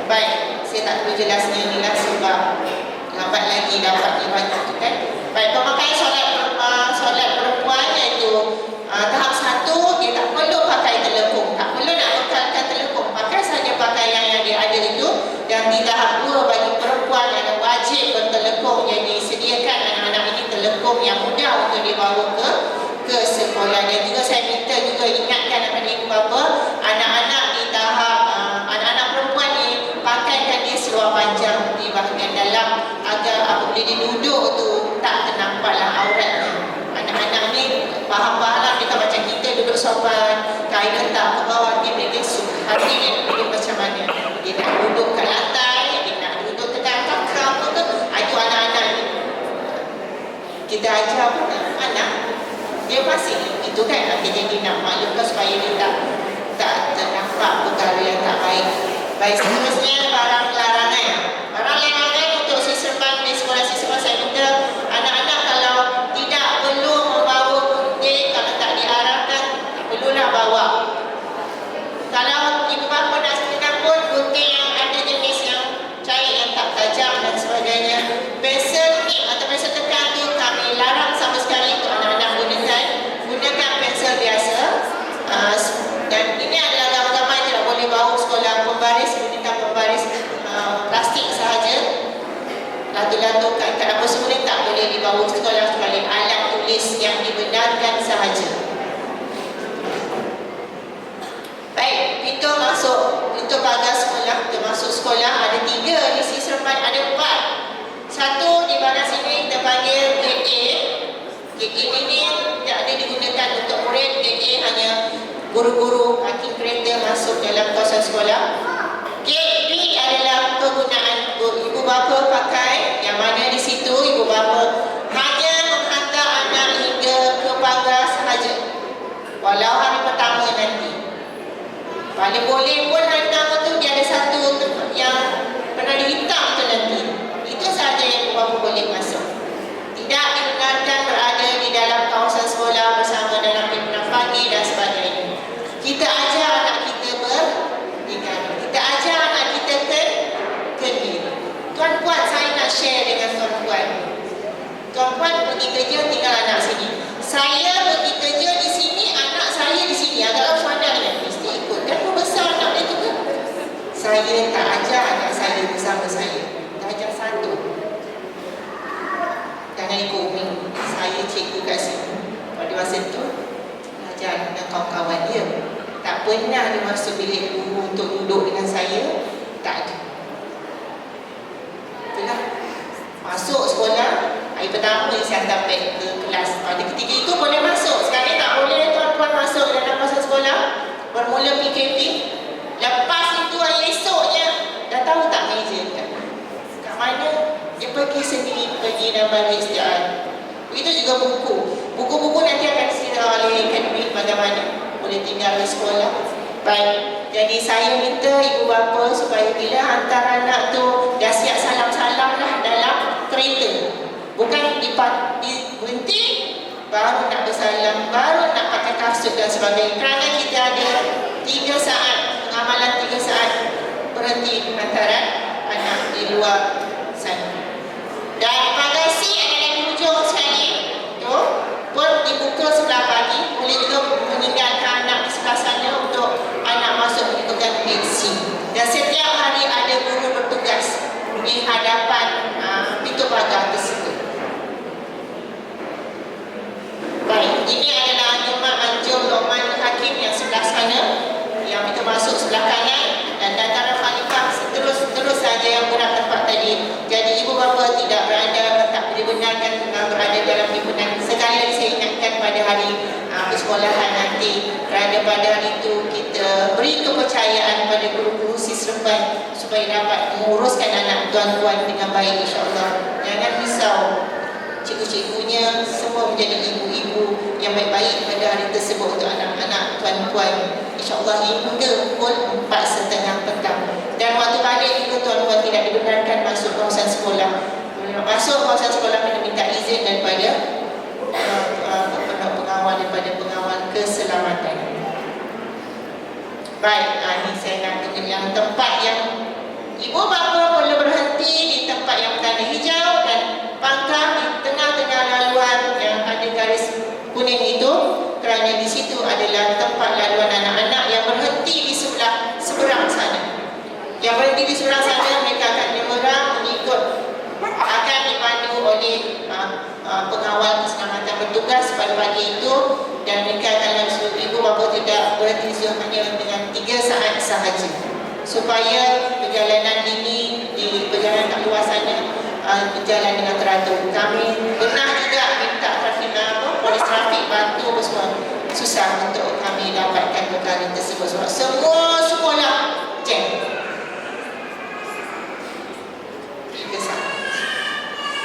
Baik, saya tak perlu jelasnya inilah sebab lambat lagi dapat dibantu tu kan. Baik, pemakaian solat perempuan iaitu tahap 1, dia tak perlu pakai telekung, tak perlu nak bekalkan telekung, pakai saja pakaian yang dia ada itu. Dan di tahap 2 bagi perempuan yang wajib bertelekung, yang disediakan anak-anak ini telekung yang mudah untuk dibawa ke sekolah. Dan juga saya minta juga ingatkan kepada ibu bapa, anak-anak di tahap anak-anak perempuan ni pakaikan dia seluar panjang di bahagian dalam agar apabila dia duduk tu tak ternampaklah auratnya. Anak-anak ni faham-faham dia kan macam kita duduk sopan, kain letak ke bawah, dia boleh gesuk. Hati dia duduk macam mana, dia nak duduk kat lantai, dia nak duduk tekan kakak apa ke. Itu anak-anak ni kita ajar pun anak dia pasti itu kan, akhirnya dia nak maklumkan supaya dia tak ternampak perkara yang tak baik. Baik, seterusnya barang larangan. Barang larangan untuk Sri Seremban di sekolah Sri Seremban, saya minta anak-anak kalau jenis yang dibenarkan sahaja. Baik, pintu masuk untuk pagar sekolah, untuk masuk sekolah ada 3 di Sri Seremban, ada 4. Satu di bahagian sini kita panggil gate A. Gate A ini tidak ada digunakan untuk murid. Gate A hanya guru-guru parking kereta masuk dalam kawasan sekolah. Gate B adalah penggunaan ibu bapa pakai, yang mana di situ ibu bapa hanya menghantar anak hingga ke pagar sahaja, walau hari pertama nanti. Paling boleh pun hari pertama tu dia ada satu yang pernah dihitam tu nanti. Itu sahaja yang ibu bapa boleh masuk. Tidak dibenarkan berada di dalam kawasan sekolah bersama dalam pimpinan pagi dan sebagainya. Kita ajar anak kita berdikari. Kita ajar anak kita kendiri. Tuan-puan, saya nak share dengan tuan-puan. Tuan-puan pergi kerja, tinggal anak sini. Saya pergi kerja di sini, anak saya di sini. Agak macam mana ni? Mesti ikut. Dan membesar anak dia juga. Saya tak ajar anak saya bersama saya. Tak ajar satu. Jangan ikut Umi. Saya cikgu kat sini. Pada masa tu, ajar dengan kawan-kawan dia. Tak pernah dia masuk bilik guru untuk duduk dengan saya. Tak ada. Itulah. Masuk sekolah, hari pertama saya hantar back ke kelas. Pada ketika itu boleh masuk. Sekarang tak boleh tuan-tuan masuk dalam kawasan sekolah. Bermula PKP. Lepas itu hari esoknya, dah tahu tak meja kat mana? Dia pergi sendiri, pergi dan balik setiap. Begitu juga buku. Buku-buku nanti akan disediakan oleh akademik bagaimana boleh tinggal di sekolah. Baik, jadi saya minta ibu bapa supaya bila hantar anak tu dah siap salam-salam lah dalam kereta. Bukan berhenti baru nak bersalam, baru nak pakai kasut dan sebagainya. Kerana kita ada 3 saat, pengamalan 3 saat berhenti hantaran anak di luar sana. Dan bagasi adalah di hujung sekali tu pun dibuka sebelah pagi. Boleh juga meninggalkan anak di sebelah sana untuk anak masuk dipegang pensi. Dan setiap hari ada guru bertugas di hadapan pintu pagar tersebut. Baik, ini adalah Jumat Anjur Lokman Hakim yang sebelah sana, yang itu masuk sebelah kanan, dan dataran Khalifah terus saja yang berat tempat tadi. Jadi ibu bapa tidak berada, tak dibenarkan berada dalam himpunan. Sekali lagi saya ingatkan pada hari persekolahan nanti, kerana pada hari itu kita beri kepercayaan pada guru-guru Sri Seremban supaya dapat menguruskan anak tuan-tuan dengan baik, insya-Allah. Jangan risau, cikgu-cikgunya semua menjadi ibu-ibu yang baik-baik pada hari tersebut untuk anak-anak tuan-tuan, insya-Allah hingga pukul 4:30 petang. Dan waktu balik juga tuan-tuan tidak dibenarkan masuk kawasan sekolah. Masuk kawasan sekolah kena minta izin daripada pengawal, daripada pengawal keselamatan. Baik, ini saya nak tunjuk yang tempat yang ibu bapa perlu berhenti di tempat yang bertanda hijau dan pangkal di tengah-tengah laluan yang ada garis kuning itu, kerana di situ adalah tempat laluan anak-anak yang berhenti di sebelah seberang sana. Yang berhenti di seberang sana, mereka akan menyeberang mengikut, akan dipandu oleh pengawal keselamatan bertugas pada pagi itu, dan mereka akan langsung, ibu bapa tidak berhenti hanya dengan 3 saat sahaja, supaya perjalanan ini di perjalanan kat luar sana berjalan dengan teratur. Kami pernah juga minta polis trafik bantu semua, susah untuk kami dapatkan perkara tersebut sebab semua sekolah jam. 3 saat.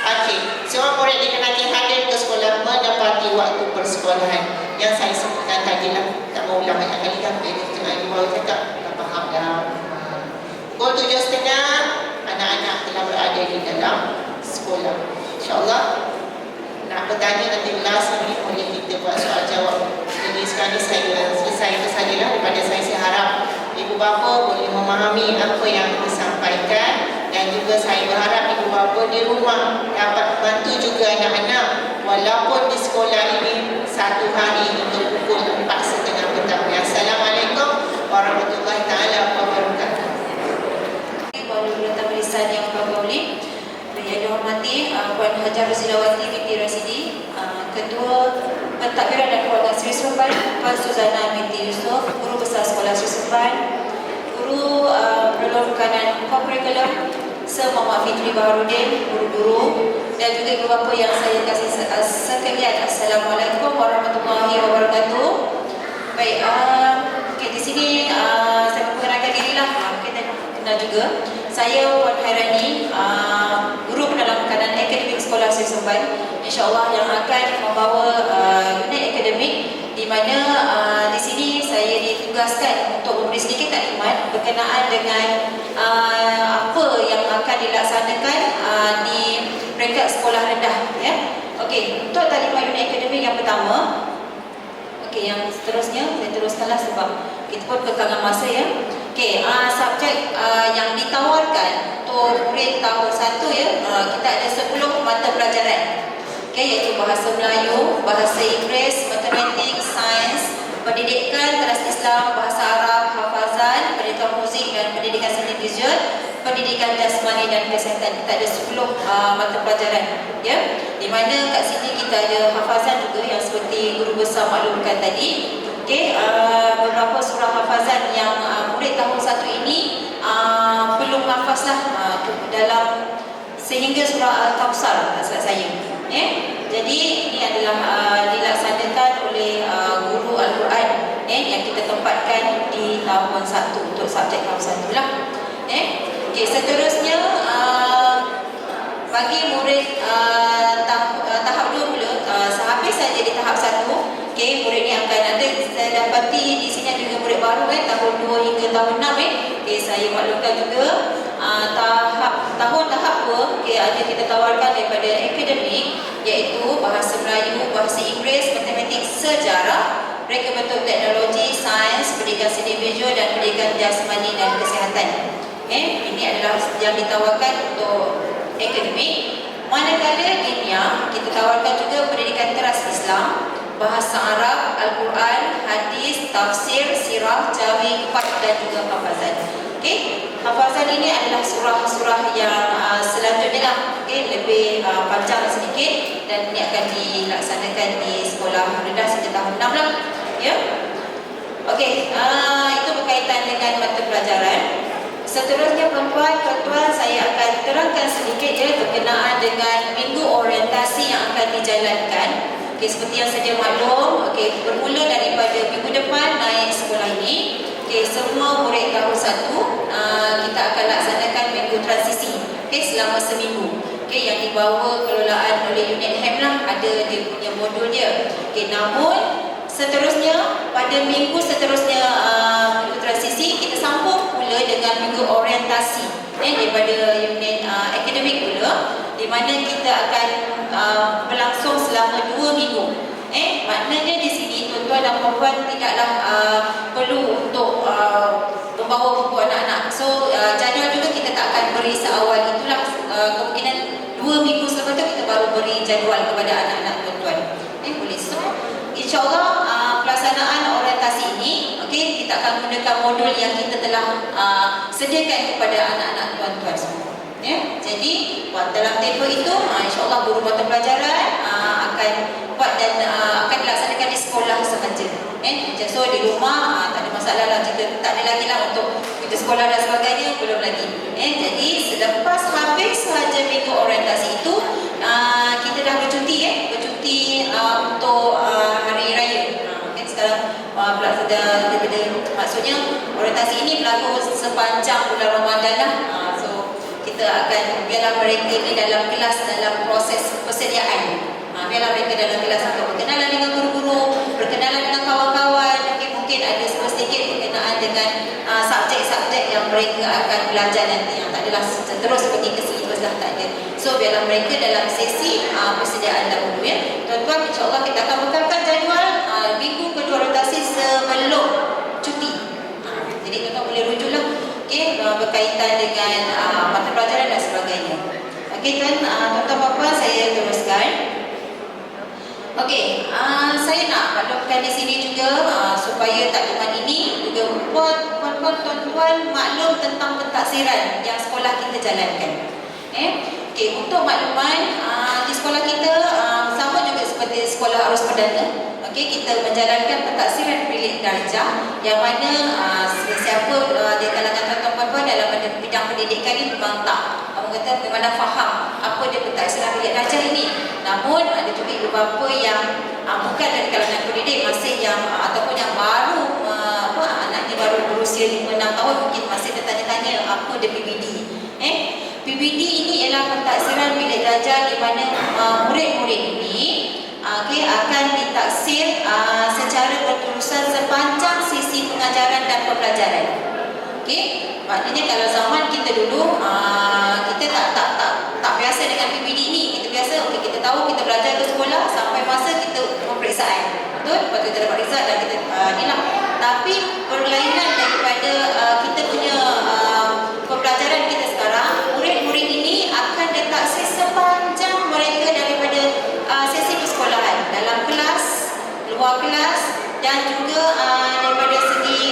Okey, semua murid dikenali hadir ke sekolah menepati waktu persekolahan yang saya sebutkan tadi lah. Tak mau ulang banyak kali kan, tengah ibu baru cakap, tak faham dah. Pukul 7.30 anak-anak telah berada di dalam sekolah. InsyaAllah nak bertanya nanti last ni boleh kita buat soal jawab. Jadi sekarang saya selesai itu sajalah daripada saya harap ibu bapa boleh memahami apa yang disampaikan, dan juga saya berharap ibu bapa di rumah dapat membantu juga anak-anak walaupun di sekolah ini 1 hari untuk pukul 4:30 petang. Assalamualaikum warahmatullahi taala wabarakatuh. Baru letak tulisan yang bergauling yang dihormati Puan Hajar Rosilawati binti Rasidi, Ketua Pentadbiran dan Keluarga Sri Seremban, Puan Suzana binti Yusof, Guru Besar Sekolah Sri Seremban, Guru Penelur Kanan Kurikulum, Sir Muhammad Fitri Baharudin, guru-guru, dan juga ibu bapa yang saya kasih sekalian. Assalamualaikum warahmatullahi wabarakatuh. Baik, di sini saya memperkenalkan dirilah. Kita kenal juga. Saya Puan Hairani, guru penelan makanan akademik Sekolah Sri Seremban, insya-Allah yang akan membawa unit akademik di mana di sini saya ditugaskan untuk memberi sedikit taklimat berkenaan dengan apa yang akan dilaksanakan di peringkat sekolah rendah, ya. Okey, untuk taklimat unit akademik yang pertama. Okey, yang seterusnya saya teruskanlah sebab kita pun kekangan masa, ya. Okey, subjek yang ditawarkan untuk murid tahun 1, ya, kita ada 10 mata pelajaran. Okey, iaitu bahasa Melayu, bahasa Inggeris, matematik, sains, pendidikan, kelas Islam, bahasa Arab, hafazan, pendidikan muzik dan pendidikan seni visual, pendidikan jasmani dan kesihatan. Kita ada 10 mata pelajaran, ya. Di mana kat sini kita ada hafazan juga yang seperti guru besar maklumkan tadi. Okey, beberapa surah hafazan yang murid tahun 1 ini belum hafazlah dalam sehingga surah Al-Kautsar, tak silap saya. Jadi ini adalah dilaksanakan oleh guru Al-Quran yang kita tempatkan di tahun 1 untuk subjek tahun 1 lah. Okey, seterusnya bagi murid tahap 2 pula, sehabis saja di tahap 1, okey, murid ni akan ada, saya dapati di sini ada juga murid baru tahun 2 hingga tahun 6. Okey, saya maklumkan juga tahap 2, okey, ada kita tawarkan daripada akademik iaitu bahasa Melayu, bahasa Inggeris, matematik, sejarah, reka bentuk teknologi, sains, pendidikan seni visual dan pendidikan jasmani dan kesihatan. Ini adalah yang ditawarkan untuk akademik. Manakala dinia, kita tawarkan juga pendidikan teras Islam, bahasa Arab, Al-Quran, hadis, tafsir, sirah, jawi, fiqh dan juga hafazan. Okey, hafazan ini adalah surah-surah yang selanjutnya lah, okey, lebih panjang sedikit dan ini akan dilaksanakan di sekolah rendah sejak tahun 6 lah, ya. Okey, itu berkaitan dengan mata pelajaran. Seterusnya tuan-tuan, saya akan terangkan sedikit, ya, berkenaan dengan minggu orientasi yang akan dijalankan. Okey, seperti yang sedia maklum, okey, bermula daripada minggu depan naik sekolah ini. Okey, semua murid tahun 1 kita akan laksanakan minggu transisi, okey, selama seminggu. Okey, yang dibawa kelolaan oleh unit HEM lah, ada dia punya modul dia. Okey, namun seterusnya pada minggu seterusnya minggu transisi kita sambung pula dengan minggu orientasi daripada unit akademik pula, di mana kita akan berlangsung selama 2 minggu. Maknanya di sini tuan-tuan dan puan-puan tidaklah perlu untuk membawa buku anak-anak. So jadual juga kita tak akan beri seawal itulah, kemungkinan 2 minggu selepas itu kita baru beri jadual kepada anak-anak tuan-tuan. Boleh. So insya-Allah pelaksanaan orientasi ini, okey, kita akan gunakan modul yang kita telah sediakan kepada anak-anak tuan-tuan semua. Ya, jadi dalam tempoh itu insya-Allah guru mata pelajaran akan buat dan akan dilaksanakan di sekolah sahaja. So di rumah tak ada masalah lah, kita tak ada lagi lah untuk kita sekolah dan sebagainya, belum lagi. Jadi selepas habis sahaja minggu orientasi itu kita dah bercuti, bercuti untuk hari raya. Sekarang maksudnya orientasi ini berlaku sepanjang bulan Ramadan lah. So kita akan, biarlah mereka ni dalam kelas, dalam proses persediaan, biarlah mereka dalam kelas untuk berkenalan dengan guru-guru, berkenalan dengan kawan-kawan. Mungkin ada sedikit berkenaan dengan subjek-subjek yang mereka akan belajar nanti, yang tak adalah terus pergi ke sini terus dah tak ada. So biarlah mereka dalam sesi persediaan dahulu, ya. Tuan-tuan, insya-Allah kita akan bekalkan jadual minggu kedua orientasi sebelum cuti. Jadi tuan-tuan boleh rujuklah, okey, berkaitan dengan mata pelajaran dan sebagainya. Okey tuan-tuan puan-puan, saya teruskan. Okey, saya nak maklumkan di sini juga supaya taklimat ini juga puan-puan tuan-tuan maklum tentang pentaksiran yang sekolah kita jalankan. Okey, untuk makluman di sekolah kita sama juga seperti sekolah arus perdana. okey, kita menjalankan pentaksiran bilik darjah yang mana siapa di kalangan tuan-tuan puan-puan dalam bidang pendidikan ni memang tak, orang kata memang dah faham apa dia pentaksiran bilik darjah ini. Namun ada juga ibu bapa yang bukan dari kalangan pendidik, masih yang ataupun yang baru anaknya baru berusia 5-6 tahun, mungkin masih bertanya-tanya apa dia PBD. PBD ini ialah pentaksiran bilik darjah di mana murid-murid ini akan ditaksir secara berterusan sepanjang sisi pengajaran dan pembelajaran. Maknanya kalau zaman kita dulu kita tak biasa dengan PBD ni. Kita biasa kita tahu kita belajar ke sekolah sampai masa kita peperiksaan. Betul? Lepas tu kita dapat result dan kita ni lah. Tapi perlainan daripada kita punya pembelajaran kita sekarang, murid-murid ini akan ditaksir sepanjang mereka daripada sesi persekolahan, dalam kelas, luar kelas, dan juga daripada segi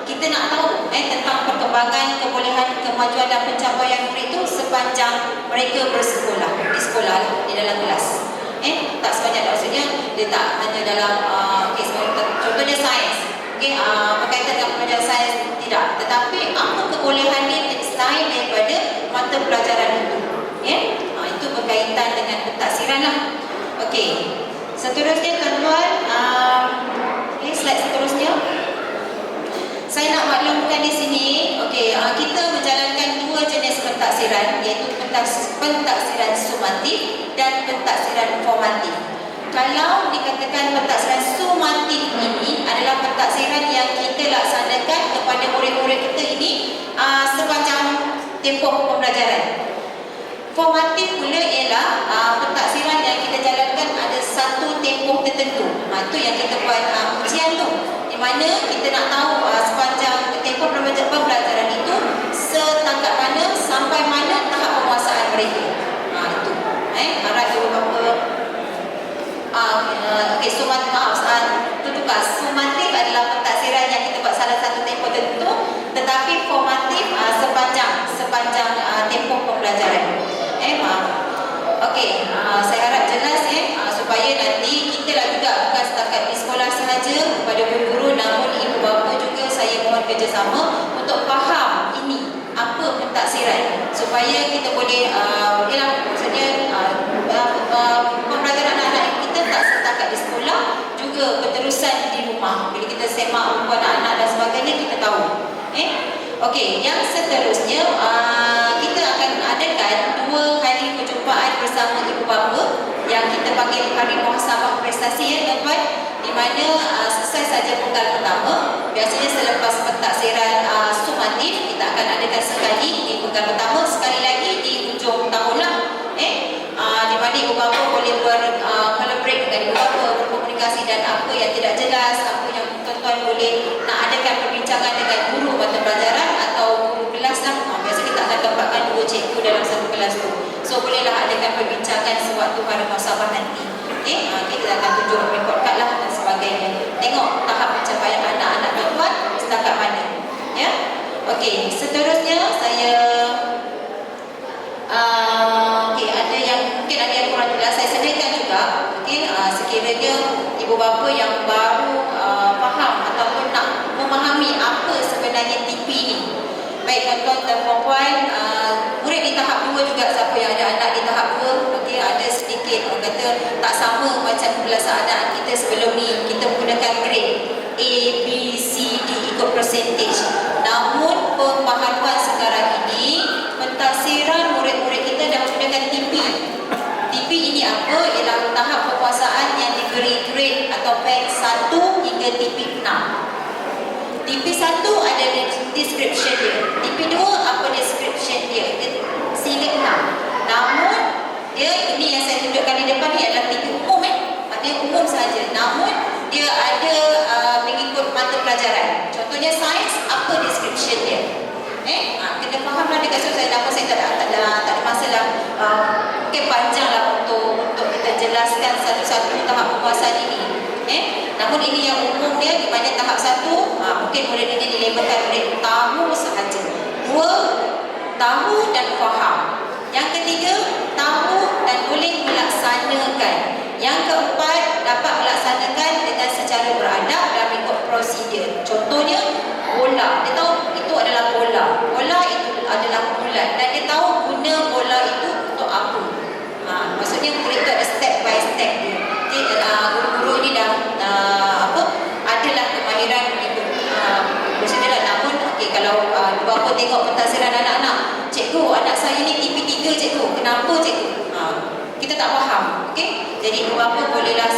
kita nak tahu tentang perkembangan, kebolehan, kemajuan dan pencapaian murid itu sepanjang mereka bersekolah, di sekolah, di dalam kelas. Tak sepanjang, maksudnya dia tak hanya dalam contohnya sains, berkaitan dengan pelajaran sains, tidak, tetapi apa kebolehan dia selain daripada mata pelajaran itu. Itu berkaitan dengan pentaksiran lah. Okey, seterusnya tuan-tuan, slide seterusnya. Saya nak maklumkan di sini, kita menjalankan dua jenis pentaksiran, iaitu pentaksiran sumatif dan pentaksiran formatif. Kalau dikatakan pentaksiran sumatif ini adalah pentaksiran yang kita laksanakan kepada murid-murid kita ini sepanjang tempoh pembelajaran. Formatif pula ialah pentaksiran yang kita jalankan ada satu tempoh tertentu. Itu yang kita buat ujian tu, di mana kita nak tahu sepanjang tempoh pembelajaran itu setakat mana, sampai mana tahap penguasaan mereka. Itu harap ibu bapa sumatif adalah pentaksiran yang kita buat salah satu tempoh tertentu, tetapi formatif sepanjang tempoh pembelajaran. Saya harap jelas supaya nanti kita lah juga bukan setakat di sekolah sahaja kepada guru-guru, namun ibu bapa juga saya mohon kerjasama untuk faham ini apa pentaksiran, supaya kita boleh maksudnya pembelajaran anak-anak kita tak setakat di sekolah, juga berterusan di rumah. Bila kita semak rupa anak-anak dan sebagainya, kita tahu. Yang seterusnya kita akan adakan 2 kali perjumpaan bersama ibu bapa yang kita panggil hari muhasabah prestasi, tuan-tuan, di mana selesai saja penggal pertama. Biasanya selepas pentaksiran sumatif kita akan adakan sekali di penggal pertama, sekali lagi di hujung tahun lah. Di mana ibu bapa boleh collaborate dengan ibu bapa, berkomunikasi, dan apa yang tidak jelas, apa yang tuan-tuan boleh nak adakan perbincangan dengan guru mata pelajaran atau guru kelas lah. Biasa kita akan tempatkan 2 cikgu dalam satu kelas tu. So bolehlah adakan perbincangan sewaktu hari muhasabah nanti. Kita akan tunjuk report card lah dan sebagainya. Tengok tahap pencapaian anak-anak tuan-tuan setakat mana. Seterusnya saya ada yang mungkin ada yang kurang jelas saya sediakan juga. Sekiranya ibu bapa yang baru faham ataupun nak memahami apa sebenarnya TP ni. Baik tuan-tuan dan puan-puan, murid di tahap 2 juga, siapa yang ada anak di tahap 2, ada sedikit orang kata tak sama macam pelaksanaan kita sebelum ni. Kita menggunakan grade A, B, C, D ikut percentage. Namun pemahaman sekarang ini, pentaksiran murid-murid kita dah menggunakan TP. TP ini apa? Ialah tahap penguasaan yang diberi grade atau band 1 hingga TP 6. TP 1 ada description dia. TP 2 apa description dia? Sehingga 6. Namun dia, ini yang saya tunjukkan di depan ni adalah TP umum Maksudnya umum saja. Namun dia ada mengikut mata pelajaran. Contohnya sains, apa description dia? Kena fahamlah dekat situ. Saya tak ada masalah. Mungkin panjanglah untuk kita jelaskan satu-satu tahap penguasaan ini. Namun ini yang umum dia, di mana tahap 1 mungkin murid ini dilabelkan murid tahu sahaja. 2, tahu dan faham. Yang ketiga, tahu dan boleh melaksanakan. Yang keempat, dapat melaksanakan kenapa cikgu? Kita tak faham, okey? Jadi ibu bapa bolehlah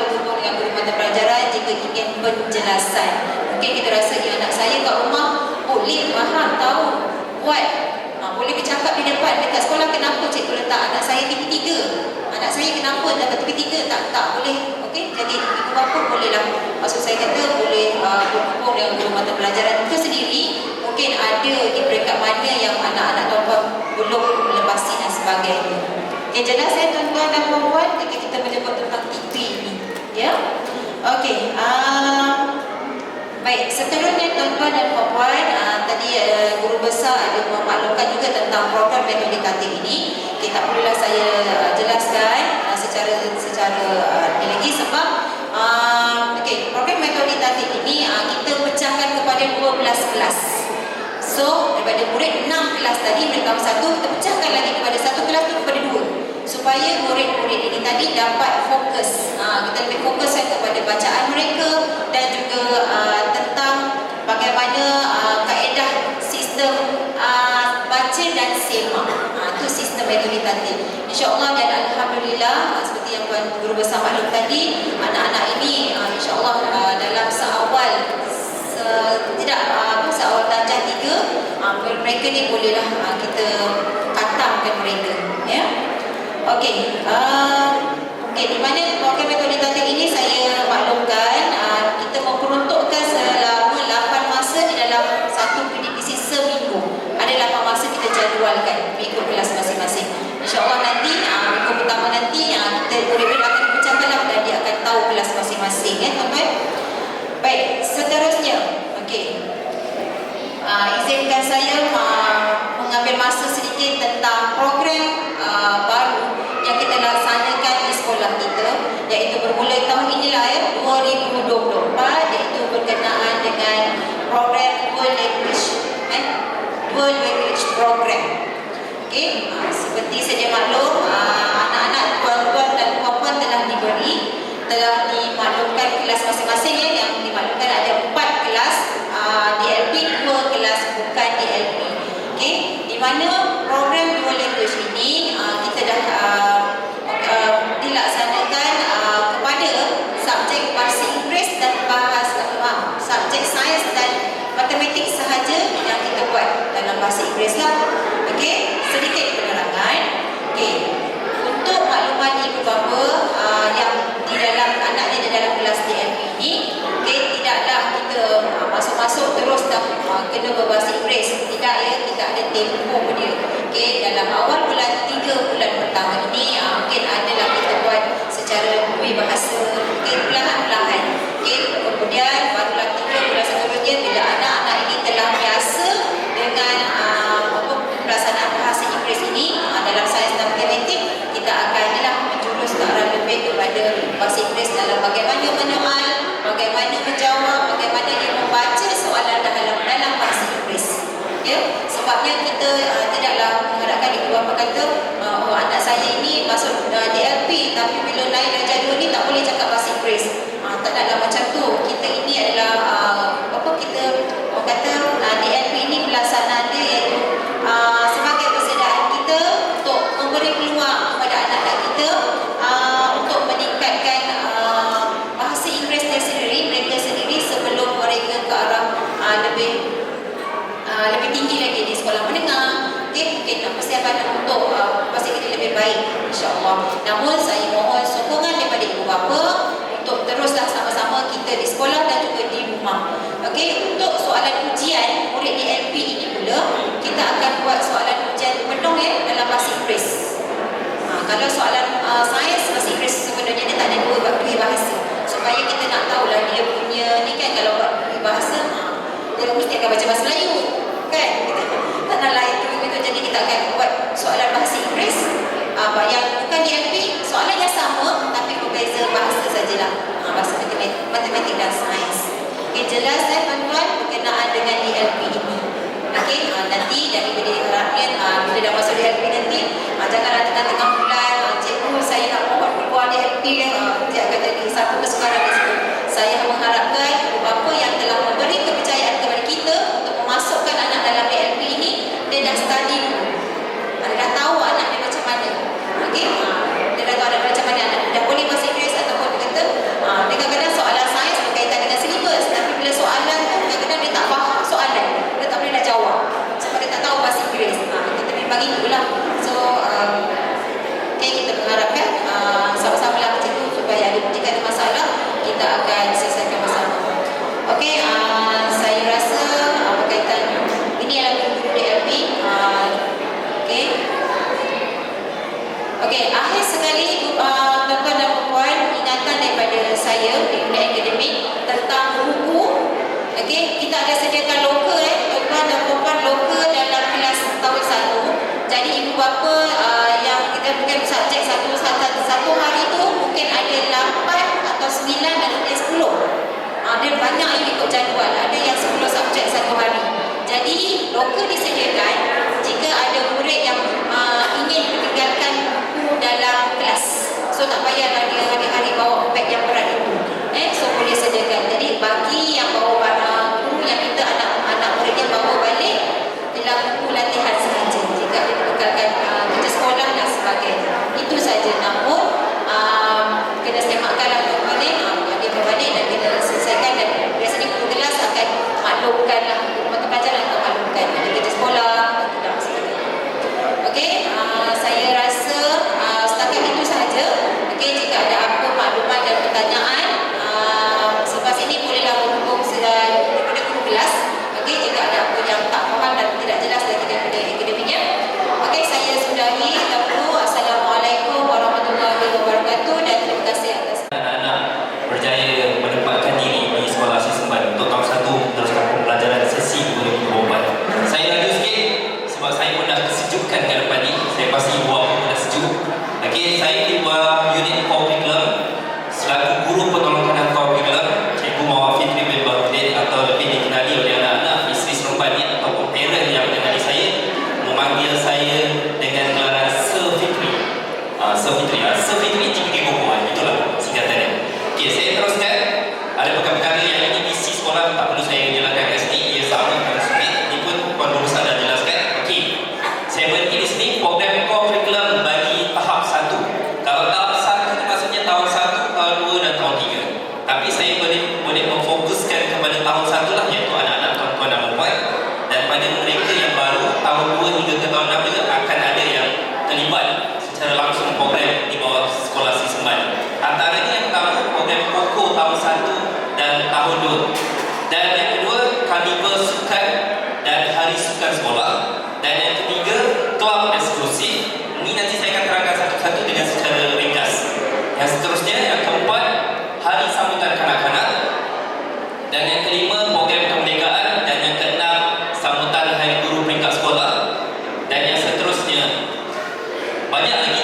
berhubung dengan guru mata pelajaran jika ingin penjelasan. Mungkin kita rasa anak saya kat rumah boleh faham, tahu, buat, boleh bercakap di depan. Dekat sekolah kenapa cikgu letak anak saya TV3? Anak saya kenapa dapat TV3? Tak boleh, okey? Jadi ibu bapa bolehlah, maksud saya kata boleh berhubung dengan guru mata pelajaran itu sendiri. Mungkin ada di peringkat mana yang anak-anak tuan-tuan belum melepasi dan sebagainya. Okay, jelas saya tuan-tuan dan puan-puan ketika kita menyebut tentang TV ini, ya. Okey, baik, seterusnya tuan-tuan dan puan-puan, tadi guru besar ada memaklumkan juga tentang program metode tatib ini. Okay, tak perlulah saya jelaskan secara ini lagi sebab okey, program metode tatib ini kita pecahkan kepada 12 kelas. So, daripada murid 6 kelas tadi, murid tahun 1, kita pecahkan lagi kepada 1 kelas tu kepada 2. Supaya murid-murid ini tadi dapat fokus. Kita lebih fokuskan kepada bacaan mereka dan juga tentang bagaimana kaedah sistem baca dan semak. Itu sistem metode tatib. InsyaAllah dan Alhamdulillah, seperti yang Tuan Guru Besar maklum tadi, anak-anak ini insyaAllah dalam seawal seawal darjah 3, mereka ni bolehlah kita katamkan mereka, ya. Okey, di mana program metode tatib ini saya maklumkan kita memperuntukkan selama 8 masa di dalam satu prediksi seminggu. Ada 8 masa kita jadualkan mengikut kelas masing-masing. InsyaAllah nanti minggu pertama nanti kita murid-murid akan dipecahkan dan dia akan tahu kelas masing-masing, ya tuan-tuan. Baik, seterusnya, okey. Izinkan saya mengambil masa sedikit tentang program baru yang kita laksanakan di sekolah kita, iaitu bermula tahun inilah, ya, 2024, iaitu berkenaan dengan program Dual Language Program. Okey, seperti sedia maklum, anak-anak tuan-tuan dan puan-puan telah dimaklumkan kelas masing-masing, ya, yang dimaklumkan ada 4 kelas DLP, 2 kelas bukan DLP. Okey, di mana program Dual Language ini kita dah dilaksanakan kepada subjek bahasa Inggeris dan subjek sains dan matematik sahaja yang kita buat dalam bahasa Inggeris lah. Okey, sedikit penerangan. Okey, untuk makluman ibu bapa yang di dalam anaknya di dalam kelas DLP ini, okey, tidaklah kita masuk-masuk terus dah kena berbahasa Inggeris. Tidak, ya, kita ada tempoh dia. Okey, dalam awal bulan 3 bulan pertama ini mungkin adalah kita buat secara dua bahasa, okey, perlahan-lahan. Okey, kemudian barulah 3 bulan seterusnya bila anak-anak ini telah biasa dengan pelaksanaan bahasa Inggeris ini dalam sains dan matematik, kita akan menjurus ke arah lebih kepada bahasa Inggeris dalam bagaimana menyoal, bagaimana menjawab, bagaimana dia membaca soalan dalam bahasa Inggeris. Ya, sebabnya kita tidaklah mengharapkan ibu bapa kata anak saya ini masuk DLP tapi bila naik darjah 2 ni tak boleh cakap bahasa Inggeris. Tak naklah macam tu. Kita ini adalah kita kata DLP ini pelaksanaan dia iaitu sebagai persediaan kita untuk memberi peluang kepada anak-anak kita untuk meningkatkan bahasa Inggeris dia sendiri, mereka sendiri sebelum mereka ke arah lebih tinggi lagi di sekolah menengah. Okey, mungkin persiapan untuk bahasa Inggeris lebih baik, insya-Allah. Namun saya mohon sokongan daripada ibu bapa untuk teruslah sama-sama kita di sekolah dan juga di rumah. Okey, untuk soalan ujian murid DLP ini pula, kita akan buat soalan ujian penuh, ya, dalam bahasa Inggeris. Kalau soalan sains bahasa Inggeris sebenarnya dia tak ada dua bahasa. Supaya kita nak tahulah dia punya ni kan, kalau buat dua bahasa dia mesti akan baca bahasa Melayu, kan? Tak nak lain tu. Jadi kita akan buat soalan bahasa Inggeris yang bukan DLP, soalan yang sama tapi berbeza bahasa sajalah, bahasa matematik dan sains. Okay, jelas tuan-tuan berkenaan dengan DLP ini. Okey, nanti dari harapnya bila dah masuk DLP nanti janganlah tengah-tengah bulan cikgu saya nak mohon keluar DLP, dia akan jadi satu kesukaran di situ. Saya mengharapkan ibu bapa yang telah memberi kepercayaan kepada kita untuk memasukkan anak dalam DLP ini, dia dah study dulu. Dah tahu anak saya di unit akademik tentang buku. Okey, kita ada sediakan loker tuan dan puan, loker dalam kelas tahun 1. Jadi ibu bapa yang kita mungkin subjek satu hari tu mungkin ada 8 atau 9 dan ada 10. Ada banyak yang ikut jadual, ada yang 10 subjek satu hari. Jadi loker disediakan jika ada murid yang ingin meninggalkan buku dalam kelas. So tak payahlah dia hari-hari bawa beg yang berat itu. So boleh sediakan. Jadi bagi yang bawa guru yang minta anak-anak muridnya bawa balik dalam buku latihan sahaja jika diperlukan kerja sekolah dan sebagainya. Itu saja. Namun kena semakkanlah tuan-tuan dia berbalik dan kita selesaikan, dan biasanya guru kelas akan maklumkanlah mata pelajaran untuk maklumkan ada kerja sekolah dan sebagainya. Okey, saya rasa setakat itu sahaja. Okey, jika ada apa maklumat dan pertanyaan selepas ini bolehlah berhubung daripada guru kelas. Okey, jika ada apa yang tak faham dan tidak jelas lagi daripada akademiknya. Okey, saya sudahi dahulu. Assalamualaikum warahmatullahi wabarakatuh dan terima kasih atas anak-anak berjaya menempatkan diri di sekolah Asri Semban untuk tahun 1 meneruskan pembelajaran sesi 2024. Saya laju sikit sebab saya pun dah kesejukkan ke depan ni. Saya pasti ibu bapa pun dah sejuk. Okey, saya di bawah unit curriculum selaku guru penolong kanan curriculum, Cikgu Mawar Fitri bin Bahudin, atau lebih dikenali oleh anak-anak Isri Seremban ni ataupun parent yang mengenali saya memanggil saya dengan gelaran Sir Fitri. Sir Fitri GPK Koko, itulah singkatannya. Okey, saya teruskan. Ada perkara-perkara yang ini isi sekolah tak perlu saya jelaskan kat sini. Ia sama dengan sini. Ini pun Puan Guru Besar dah jelaskan. Okey, saya berhenti di sini. Program curriculum bagi tahap 1. Kalau tahap 1 itu maksudnya tahun 1, tahun 2 dan tahun 3. Tapi saya boleh memfokuskan kepada tahun 1 lah, iaitu anak-anak tuan-tuan dan puan. Dan pada mereka yang baru tahun 2 hingga ke tahun 6 juga akan ada yang terlibat secara langsung program di bawah sekolah Asri Semban. Antaranya yang pertama program Koko tahun 1 dan tahun 2. Dan yang kedua Karnival Sukan dan Hari Sukan Sekolah. Dan yang ketiga Kelab Eksklusif. Ini nanti saya akan terangkan satu-satu dengan secara ringkas. Yang seterusnya yang keempat Hari Sambutan Kanak-kanak. Dan yang kelima program kemerdekaan. Dan yang keenam sambutan Hari Guru peringkat sekolah. Dan yang seterusnya banyak lagi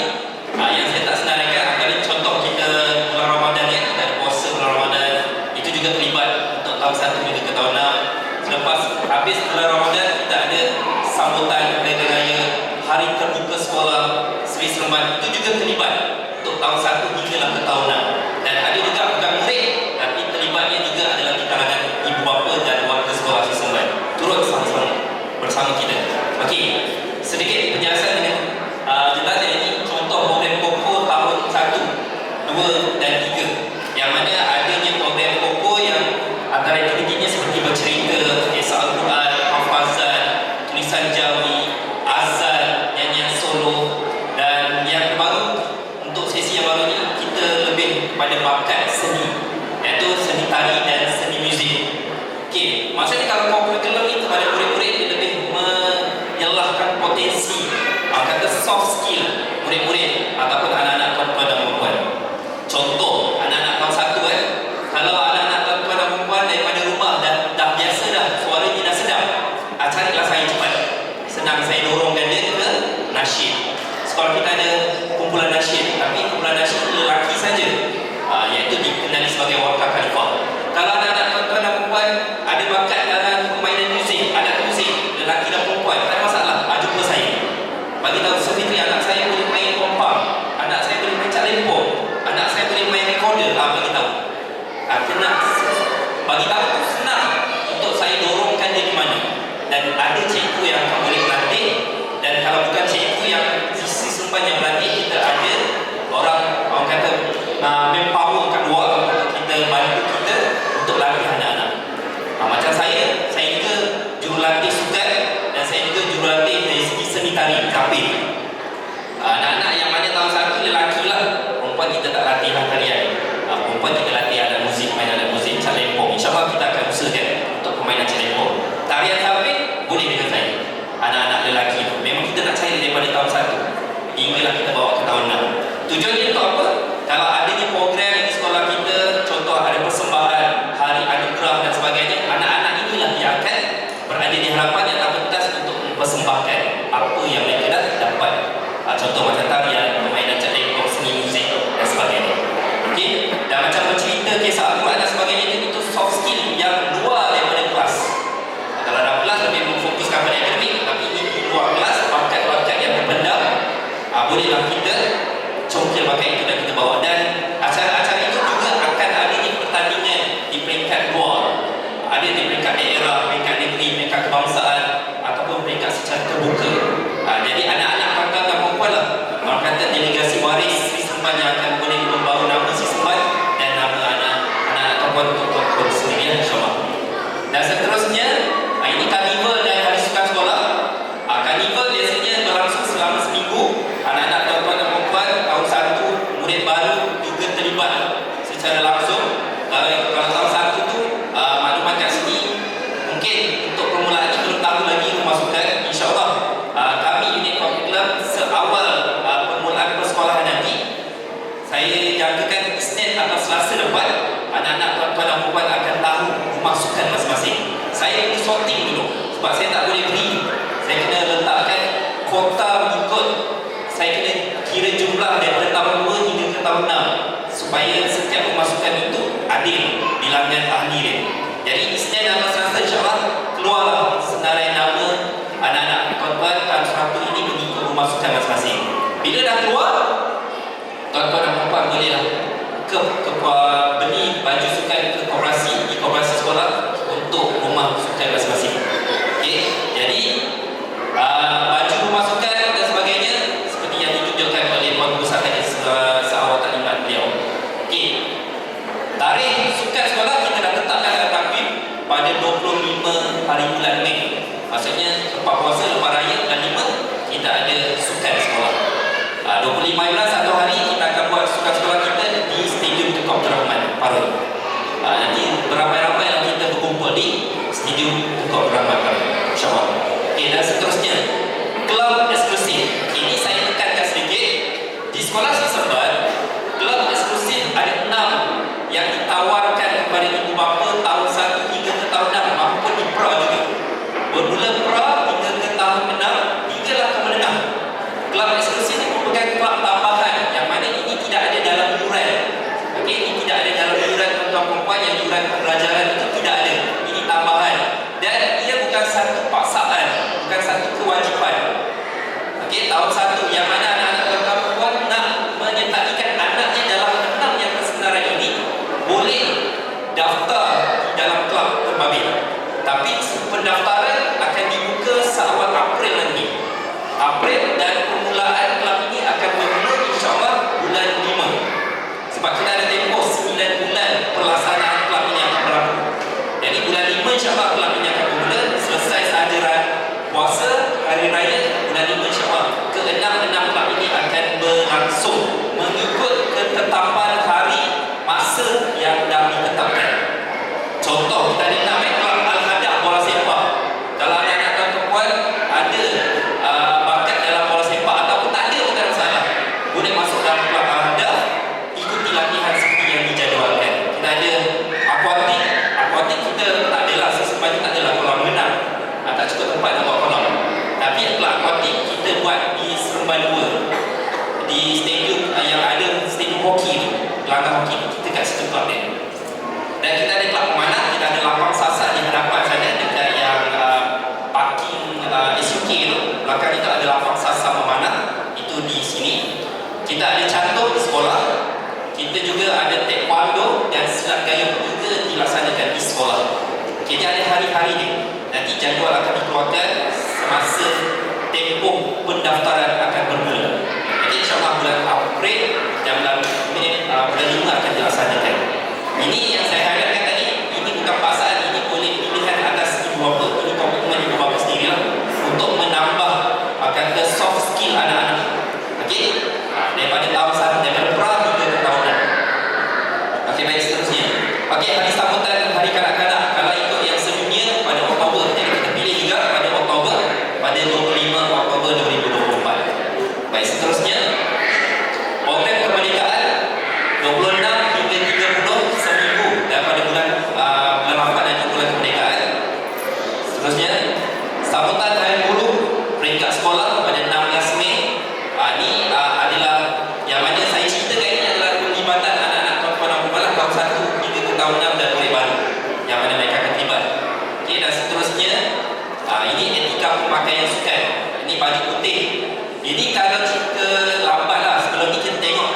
yang saya tak senaraikan. Antara contoh kita bulan Ramadan ya, kita ada puasa bulan Ramadan, itu juga terlibat untuk tahun 1 hingga ke tahun 6. Selepas habis bulan Ramadan kita ada sambutan hari raya Hari Terbuka Sekolah Sri Seremban, itu juga terlibat untuk tahun 1 hingga ke tahun 6. Dan ada juga bukan murid tapi terlibatnya juga adalah di kalangan ibu bapa dan warga sekolah Sri Seremban turut sama-sama bersama kita. Okey, sedikit penjelasan dengan jelas ini contoh program Koko tahun 1, 2 dan 3, yang mana adanya program Koko yang antara aktivitinya seperti bercerita, kisah Al-Quran, hafazan, tulisan jawi, azan, nyanyian solo. Dan yang terbaru untuk sesi yang baru ini kita lebih kepada bakat seni, iaitu seni tari dan seni muzik. Okey, maksudnya kalau curriculum ni kepada murid-murid dia lebih menyalahkan potensi kata soft skill murid-murid ataupun anak-anak tuan-tuan dan puan. Contoh, anak-anak tahun 1 kalau anak-anak tuan-tuan dan puan daripada rumah dah biasa dah, suaranya dah sedap, carilah saya cepat. Senang saya dorongkan dia ke nasyid. Sekolah kita ada kumpulan nasyid, tapi kumpulan nasyid lelaki saja, iaitu dikenali sebagai wakaf khalifah. Kalau anak-anak tuan-tuan dan puan ada bakat dalam permainan muzik, alat muzik, lelaki dan perempuan, tak ada masalah, jumpa saya. Bagi tahu Sir Fitri, anak saya boleh main kompang, anak saya boleh main calempong, anak saya boleh main recorder, bagi tahu. Kena bagi tahu tu senang untuk saya dorongkan dia di mana. Dan ada cikgu yang akan boleh melatih. Dan kalau bukan cikgu yang sisi Seremban yang melatih, kita ada orang kata manpower kat luar untuk kita bantu kita untuk latih anak-anak. Macam saya juga jurulatih sukan dan saya juga jurulatih dari segi seni tari, kapil. Anak-anak yang mana tahun 1 lelaki lah, perempuan kita tak latihan tarian. Perempuan kita latih alat muzik, main alat muzik, calempong. InsyaAllah kita akan usahakan untuk permainan calempong. Tarian kapil boleh dengan saya. Anak-anak lelaki tu memang kita nak cari daripada tahun 1 hinggalah kita bawa ke tahun 6. Tujuannya untuk apa? Kalau adanya program di sekolah kita lah, insyaAllah. Dan seterusnya, ini karnival dan hari sukan sekolah. Karnival biasanya berlangsung selama seminggu. Anak-anak tuan-tuan dan puan tahun 1, murid baru juga terlibat secara langsung. Kalau tahun 1 tu, maklumat kat sini, mungkin untuk permulaan ini belum tahu lagi memasukkan. InsyaAllah kami unit Coffee Club seawal permulaan persekolahan nanti, saya jangkakan Isnin atau Selasa depan, anak-anak tuan-tuan dan puan akan tahu pemasukan masing-masing. Saya perlu sorting dulu sebab saya tak boleh beri. Saya kena letakkan kota mengikut. Saya kena kira jumlah daripada tahun 2 hingga ke tahun 6 supaya setiap pemasukan itu adil bilangan ahli dia. Jadi Isnin atau Selasa insyaAllah keluarlah senarai nama anak-anak tuan-tuan tahun 1 ini mengikut pemasukan masing-masing. Bila dah keluar, tuan-tuan dan puan bolehlah beli baju sukan ke koperasi, di koperasi sekolah untuk rumah sukan masing-masing. Okey, jadi baju rumah sukan dan sebagainya seperti yang ditunjukkan oleh Tuan Guru Besar tadi seawal taklimat beliau. Okey, tarikh sukan sekolah kita dah tetapkan dalam takvim pada 25 hari bulan Mei. Maksudnya lepas puasa, lepas raya dan 5 kita ada sukan sekolah. 25 satu hari kita akan buat sukan sekolah kita di Stadium Tunku Abdul Rahman Parut. Nanti beramai-ramai kita berkumpul di Stadium Tunku Abdul Rahman Parut, insyaAllah. Okay, dan seterusnya kelab eksklusif. Ini saya tekankan sedikit. Di sekolah Semban, kelab eksklusif ada 6 yang ditawarkan kepada ibu bapa tahun 1 hingga ke tahun 6 maupun di pra juga. Bermula pra hingga ke tahun 6 hinggalah ke menengah. Kelab eksklusif ini merupakan kelab tambahan yang mana ini tidak ada dalam iuran. Okey, ini tidak ada dalam iuran tuan-tuan perempuan, yang iuran pembelajaran itu tidak ada. Ini tambahan dan ia bukan satu paksaan, bukan satu kewajipan. Okey, tahun 1 yang mana anak-anak tuan-tuan perempuan nak menyertaikan anaknya dalam 6 yang tersenarai ini boleh daftar di dalam kelab terbabit. Tapi pendaftaran akan dibuka seawal April nanti. April, dan permulaan kelab ini akan bermula insyaAllah bulan 5. Sebab kita ada tempoh 9 bulan pelaksanaan kelab ini akan berlaku. Jadi bulan 5 insyaAllah kelab ini akan bermula. Selesai sehadaran puasa, hari raya, bulan 5 insyaAllah ke-6 kelab ini akan berlangsung mengikut ketetapan hari masa yang dah ditetapkan. Contoh, kita ada 6 kelab Al-Hadah bola sepak. Kalau anak-anak tuan perempuan ada bakat dalam bola sepak ataupun tak ada pun tak ada masalah, boleh masuk dalam kelab Al-Hadah, ikuti latihan seperti yang dijadualkan. Kita ada akuatik kita tak adalah sesempat tak adalah kolam renang, tak cukup tempat nak buat kolam. Tapi kelab akuatik kita buat di Seremban 2, di stadium yang ada stadium hoki tu, gelanggang hoki tu, kita kat situ kelab dia. Dan kita ada kelab pemanah, kita ada lapang sasar di hadapan sana dekat yang parking SUK tu. Belakang kita ada lapang sasar memanah, itu di sini. Kita ada cantuk di sekolah. Kita juga ada taekwondo dan silat gayung juga dilaksanakan di sekolah. Jadi ada hari-hari ni. Nanti jadual akan dikeluarkan semasa tempoh pendaftaran akan bermula. Jadi insyaAllah bulan April dan bulan Mei, bulan 5 akan dilaksanakan. Ini yang saya highlightkan tadi, ini bukan paksaan, ini boleh pilihan atas ibu bapa, ini komitmen ibu bapa sendiri lah, untuk menambah kata soft skill anak-anak. Okey, daripada tahun 1, daripada pra hingga ke tahun 6. Okey, baik, seterusnya. Okey, hari sambutan hari kanak-kanak kalau ikut yang sedunia pada Oktober. Jadi kita pilih juga pada Oktober, pada 25 Oktober 2024. Baik, seterusnya program kemerdekaan 26 hingga 30 seminggu daripada bulan 8 dan bulan kemerdekaan. Seterusnya sambutan hari buruh peringkat sekolah pada 16 Mei. Ini adalah yang mana saya ceritakan, ini adalah pelibatan anak-anak tuan-tuan dan puan tahun 1 hingga ke tahun 6 dan murid baru yang mana mereka akan terlibat. Okey, dan seterusnya ini etika pemakaian sukan. Ini baju putih. Ini kalau kita lambat lah, sebelum ni kita tengok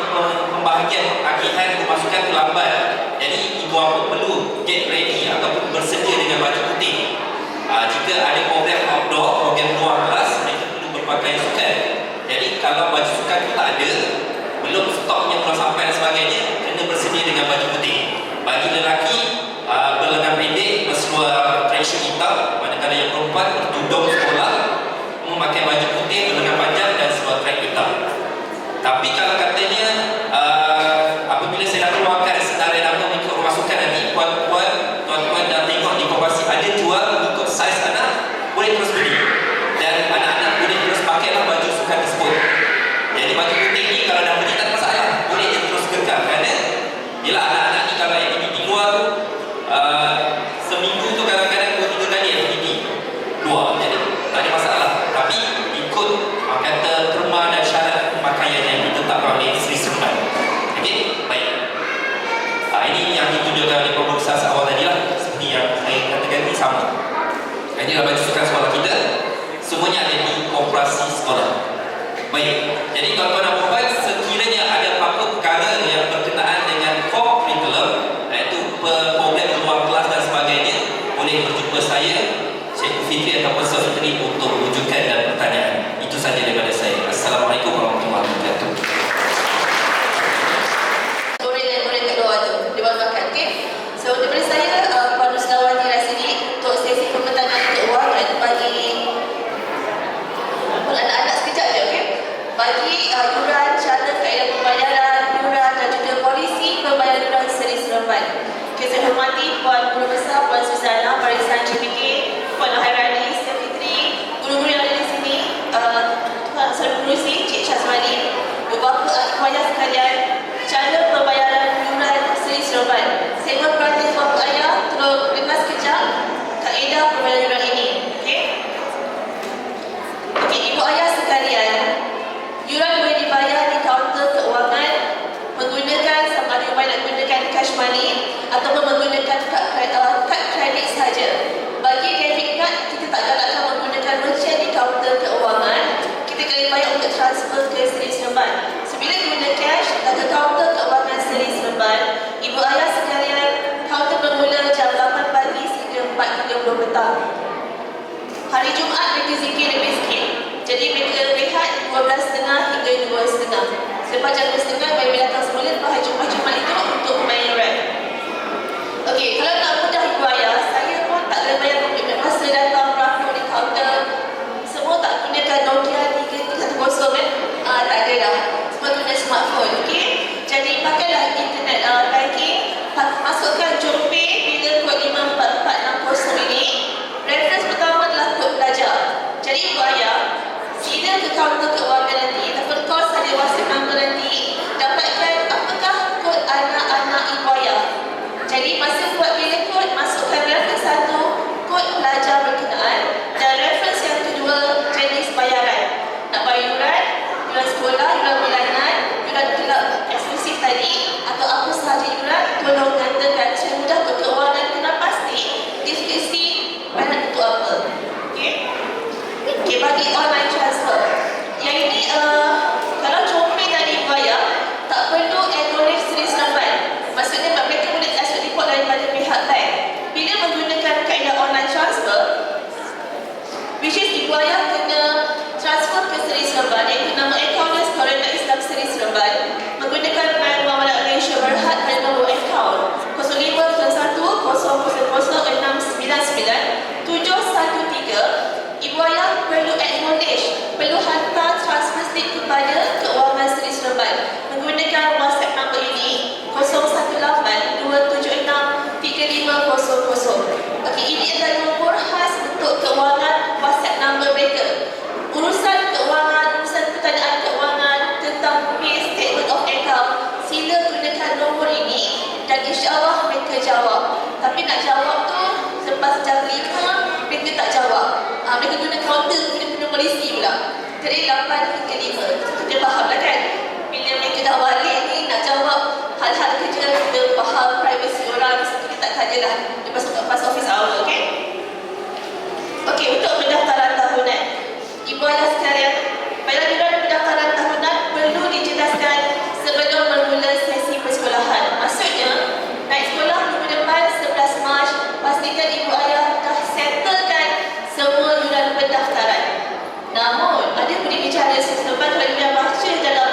pembahagian agihan pemasukan tu lambat. Jadi ibu bapa perlu get ready ataupun bersedia dengan baju putih. Jika ada program outdoor, program luar kelas, mereka perlu berpakaian sukan. Jadi kalau baju sukan tu tak ada, belum stoknya belum sampai dan sebagainya, kena bersedia dengan baju putih. Bagi lelaki berlengan pendek perempuan bertudung sekolah, memakai baju putih berlengan panjang dan seluar trek hitam. Tapi kalau katanya apabila saya nak keluarkan senarai nama mengikut masukan nanti, tuan-tuan dah tengok di koperasi ada jual mengikut saiz anak, boleh terus beli. Dan anak-anak boleh terus pakailah baju sukan tersebut. Jadi baju putih ni kalau dah beli tak ada masalah, boleh je terus kekal. Kerana yelah anak-anak ni kalau yang di luar tu seminggu tu kadang-kadang 2-3 kali yang pergi luar, jadi tak ada masalah. Tapi ikut kata terma dan syarat pakaian yang ditetapkan oleh Sri Seremban. Okey, baik. Ini yang ditunjukkan oleh pemeriksa awal tadi lah, seperti yang saya katakan ni sama. Ini adalah baju sukan sekolah kita, semuanya ada di koperasi sekolah. Baik, jadi tuan-tuan dan puan, sekiranya ada apa-apa perkara yang berkenaan dengan core curriculum, iaitu program luar kelas dan sebagainya, boleh berjumpa saya, Cikgu Fitri ataupun Sir Fitri untuk rujukan dan pertanyaan. Itu saja daripada saya. Assalamualaikum warahmatullahi wabarakatuh. Murid kedua tu dia makan, okey. So daripada saya Puan Rusdawati di sini untuk sesi pertanyaan keuangan iaitu bagi anak-anak sekejap je, okey. Bagi yuran, cara kaedah pembayaran, yuran dan juga polisi pembayaran yuran Seri Seremban. Okay, saya hormati Puan Guru Besar, Puan Suzana, Barisan GPK, Puan Hairani, Sir Fitri, guru-guru yang ada di sini, Tuan Sir Pengerusi, Cik Syazwani, beberapa adik ayah sekalian, cara pembayaran yuran Seri Seremban. Saya berperhatian bapa ayah, tolong dengar sekejap kaedah pembayaran yuran ini. Okey? Okey, ibu ayah sekalian, yuran boleh dibayar di kaunter keuangan menggunakan sama ada nak menggunakan cash money ataupun menggunakan kad kredit saja. Bagi debit card, kita tak galakkan menggunakan merchant di kaunter keuangan. Kita kena bayar untuk transfer ke Seri Seremban. Sebila guna cash dan ke kaunter keuangan Seri Seremban, ibu ayah sekalian, kaunter bermula jam 8 pagi sehingga 4.30 petang. Hari Jumaat mereka zikir lebih sikit. Jadi mereka rehat 12.30 hingga 2.30. Selepas jam 2.30 baru datang semula lepas hari Jumaat itu untuk membayar yuran. Okey, kalau nak mudah ibu ayah, saya pun tak kena bayar komitmen masa datang berakhir di kaunter. Semua tak gunakan Nokia 3310 kan? Tak ada dah. Semua guna smartphone, okey? Jadi pakailah internet banking, masukkan JomPay bila kod 54460 ini. Reference pertama adalah kod pelajar. Jadi ibu ayah, sila ke kaunter keuangan nanti ataupun kos ada WhatsApp number nanti, dapatkan apakah kod anak-anak ibu ayah. Jadi masa buat pilih kod, masukkan reference satu, kod pelajar berkenaan, dan reference yang kedua, jenis bayaran. Nak bayar yuran, yuran sekolah, yuran bulanan, yuran kelab eksklusif tadi, atau apa sahaja yuran, tolong katakan secara mudah ke keuangan, kena pasti deskripsi bayaran itu apa. Okey? Okey, bagi online transfer. Yang ini kalau JomPay tadi bayar, tak perlu acknowledge Seri Seremban. Maksudnya mereka boleh transfer report daripada pihak bank. Bila menggunakan kaedah online transfer, which is ibu ayah kena transfer ke Seri Seremban, iaitu nama akaun Sekolah Islam Seri Seremban, menggunakan bank Muamalat Malaysia Berhad pada nombor akaun 0521-00699713. Ibu ayah perlu acknowledge, perlu hantar transfer slip kepada keuangan Seri Seremban menggunakan WhatsApp number ini 0182763500. Okey, ini adalah nombor khas untuk keuangan WhatsApp number mereka. Urusan keuangan, urusan pertanyaan keuangan tentang pay statement of account, sila gunakan nombor ini dan insya-Allah mereka jawab. Tapi nak jawab tu selepas jam 5 mereka tak jawab. Mereka guna counter, guna polisi pula. Jadi 8 hingga 5. Kita faham lah kan? Bila mereka dah balik ni nak jawab hal-hal kerja, kita faham privacy orang, kita tak tanyalah. Dia masuk ke pas office hour, okey? Okey, untuk pendaftaran tahunan. Ibu ayah sekalian, bayaran yuran pendaftaran tahunan perlu dijelaskan sebelum bermula sesi persekolahan. Maksudnya, naik sekolah minggu depan 11 Mac, pastikan ibu ayah dah settlekan semua yuran pendaftaran. Namun, ada beri bicara sistem kalau dia baca dalam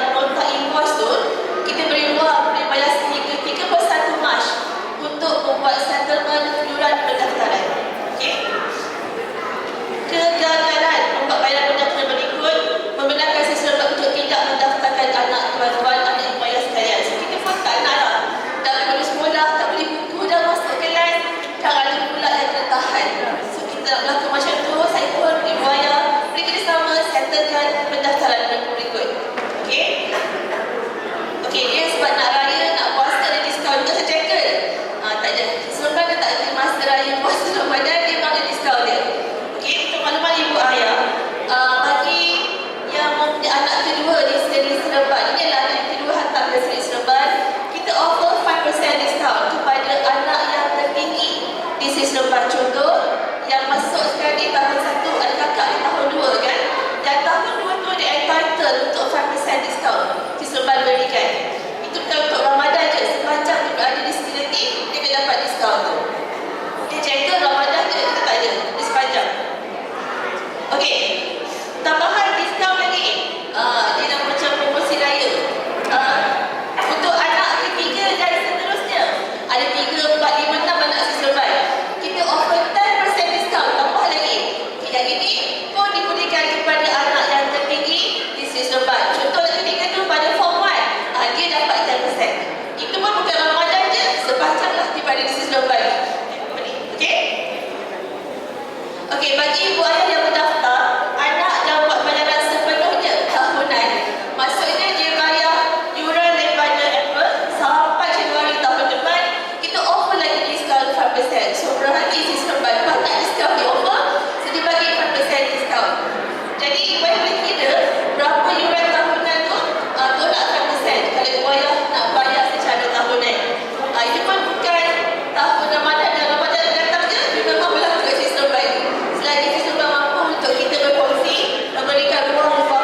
tahun Ramadan dan Ramadan yang datang je, juga membelah untuk sistem baik. Selagi sistem mampu untuk kita berkongsi, memberikan ruang buffer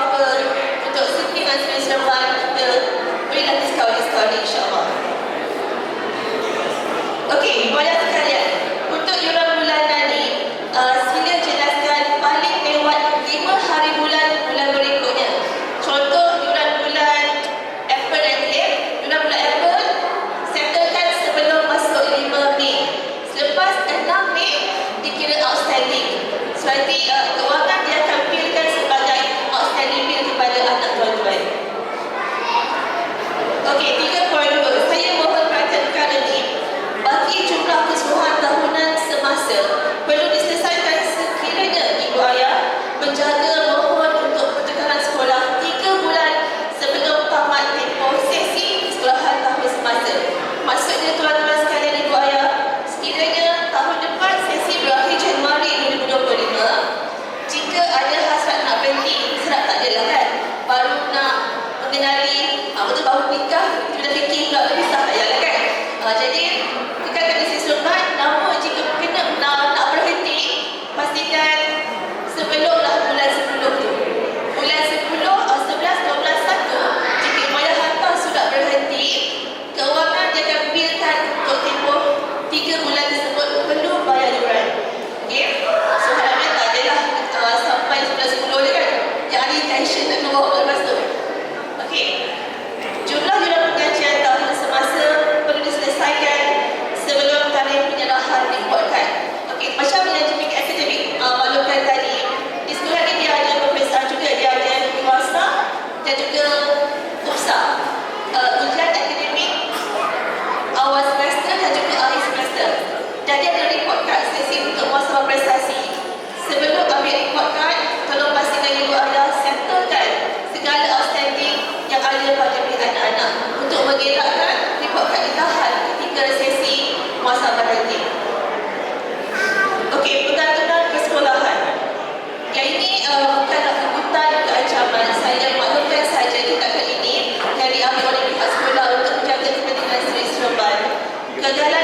untuk dengan sistem baik, kita berilah diskaun-diskaun insyaAllah. Okey, boleh sekalian. Untuk yuran bulanan ni, sila jelaskan paling lewat 5 hari bulan berikutnya. Contoh yuran bulan April nanti, yuran bulan April settlekan sebelum masuk 5 Mei. Selepas 6 Mei dikira outstanding. Nanti kewangan dia akan pilihkan sebagai outstanding bill kepada anak tuan-tuan. Okey, 3.2. Saya mohon perhatian perkara ni. Bagi jumlah keseluruhan tahunan semasa, perlu diselesaikan sekiranya ibu ayah menjaga mohon untuk pertukaran sekolah 3 bulan sebelum tamat tempoh sesi sekolahan tahun semasa. Maksudnya tuan-tuan sekalian ibu ayah, sekiranya tahun depan sesi berakhir Januari 2025, jika ada hasrat nak berhenti, serap tak adalah kan? Baru nak mengenali, betul baru nikah, kita dah fikir pula berpisah tak yalah kan? Jadi, kita kena sisumkan, namun jika kena nak berhenti, pastikan sebelumlah bulan 10 tu. Bulan 10, 11, 12, 1, jika ibu ayah hantar sudah berhenti, keuangan dia akan bilkan untuk tempoh 3 bulan tersebut perlu bayar yuran. Okay? So, harapnya tak adalah sampai bulan 10 je kan? Jangan ada intention nak keluar lepas tu. Okay. Jumlah yuran pengajian tahun semasa perlu diselesaikan sebelum tarikh penyerahan report card. Okey, macam yang JPK Akademik maklumkan tadi, di sekolah ni dia ada peperiksaan juga, dia ada kuasa dan juga UPSA. Ujian akademik awal semester dan juga akhir semester. Dan dia ada report card sesi untuk muhasabah prestasi. Sebelum ambil report card, tolong pastikan ibu ayah settlekan segala outstanding yang ada pada milik anak-anak untuk mengelakkan report card ditahan ketika sesi muhasabah nanti. Okey, pergantungan persekolahan. Yang ini bukanlah kebutuhan ke ancaman. Saya maklumkan saja tindakan ini yang diambil oleh pihak sekolah untuk menjaga kepentingan siswa seremban. Kegagalan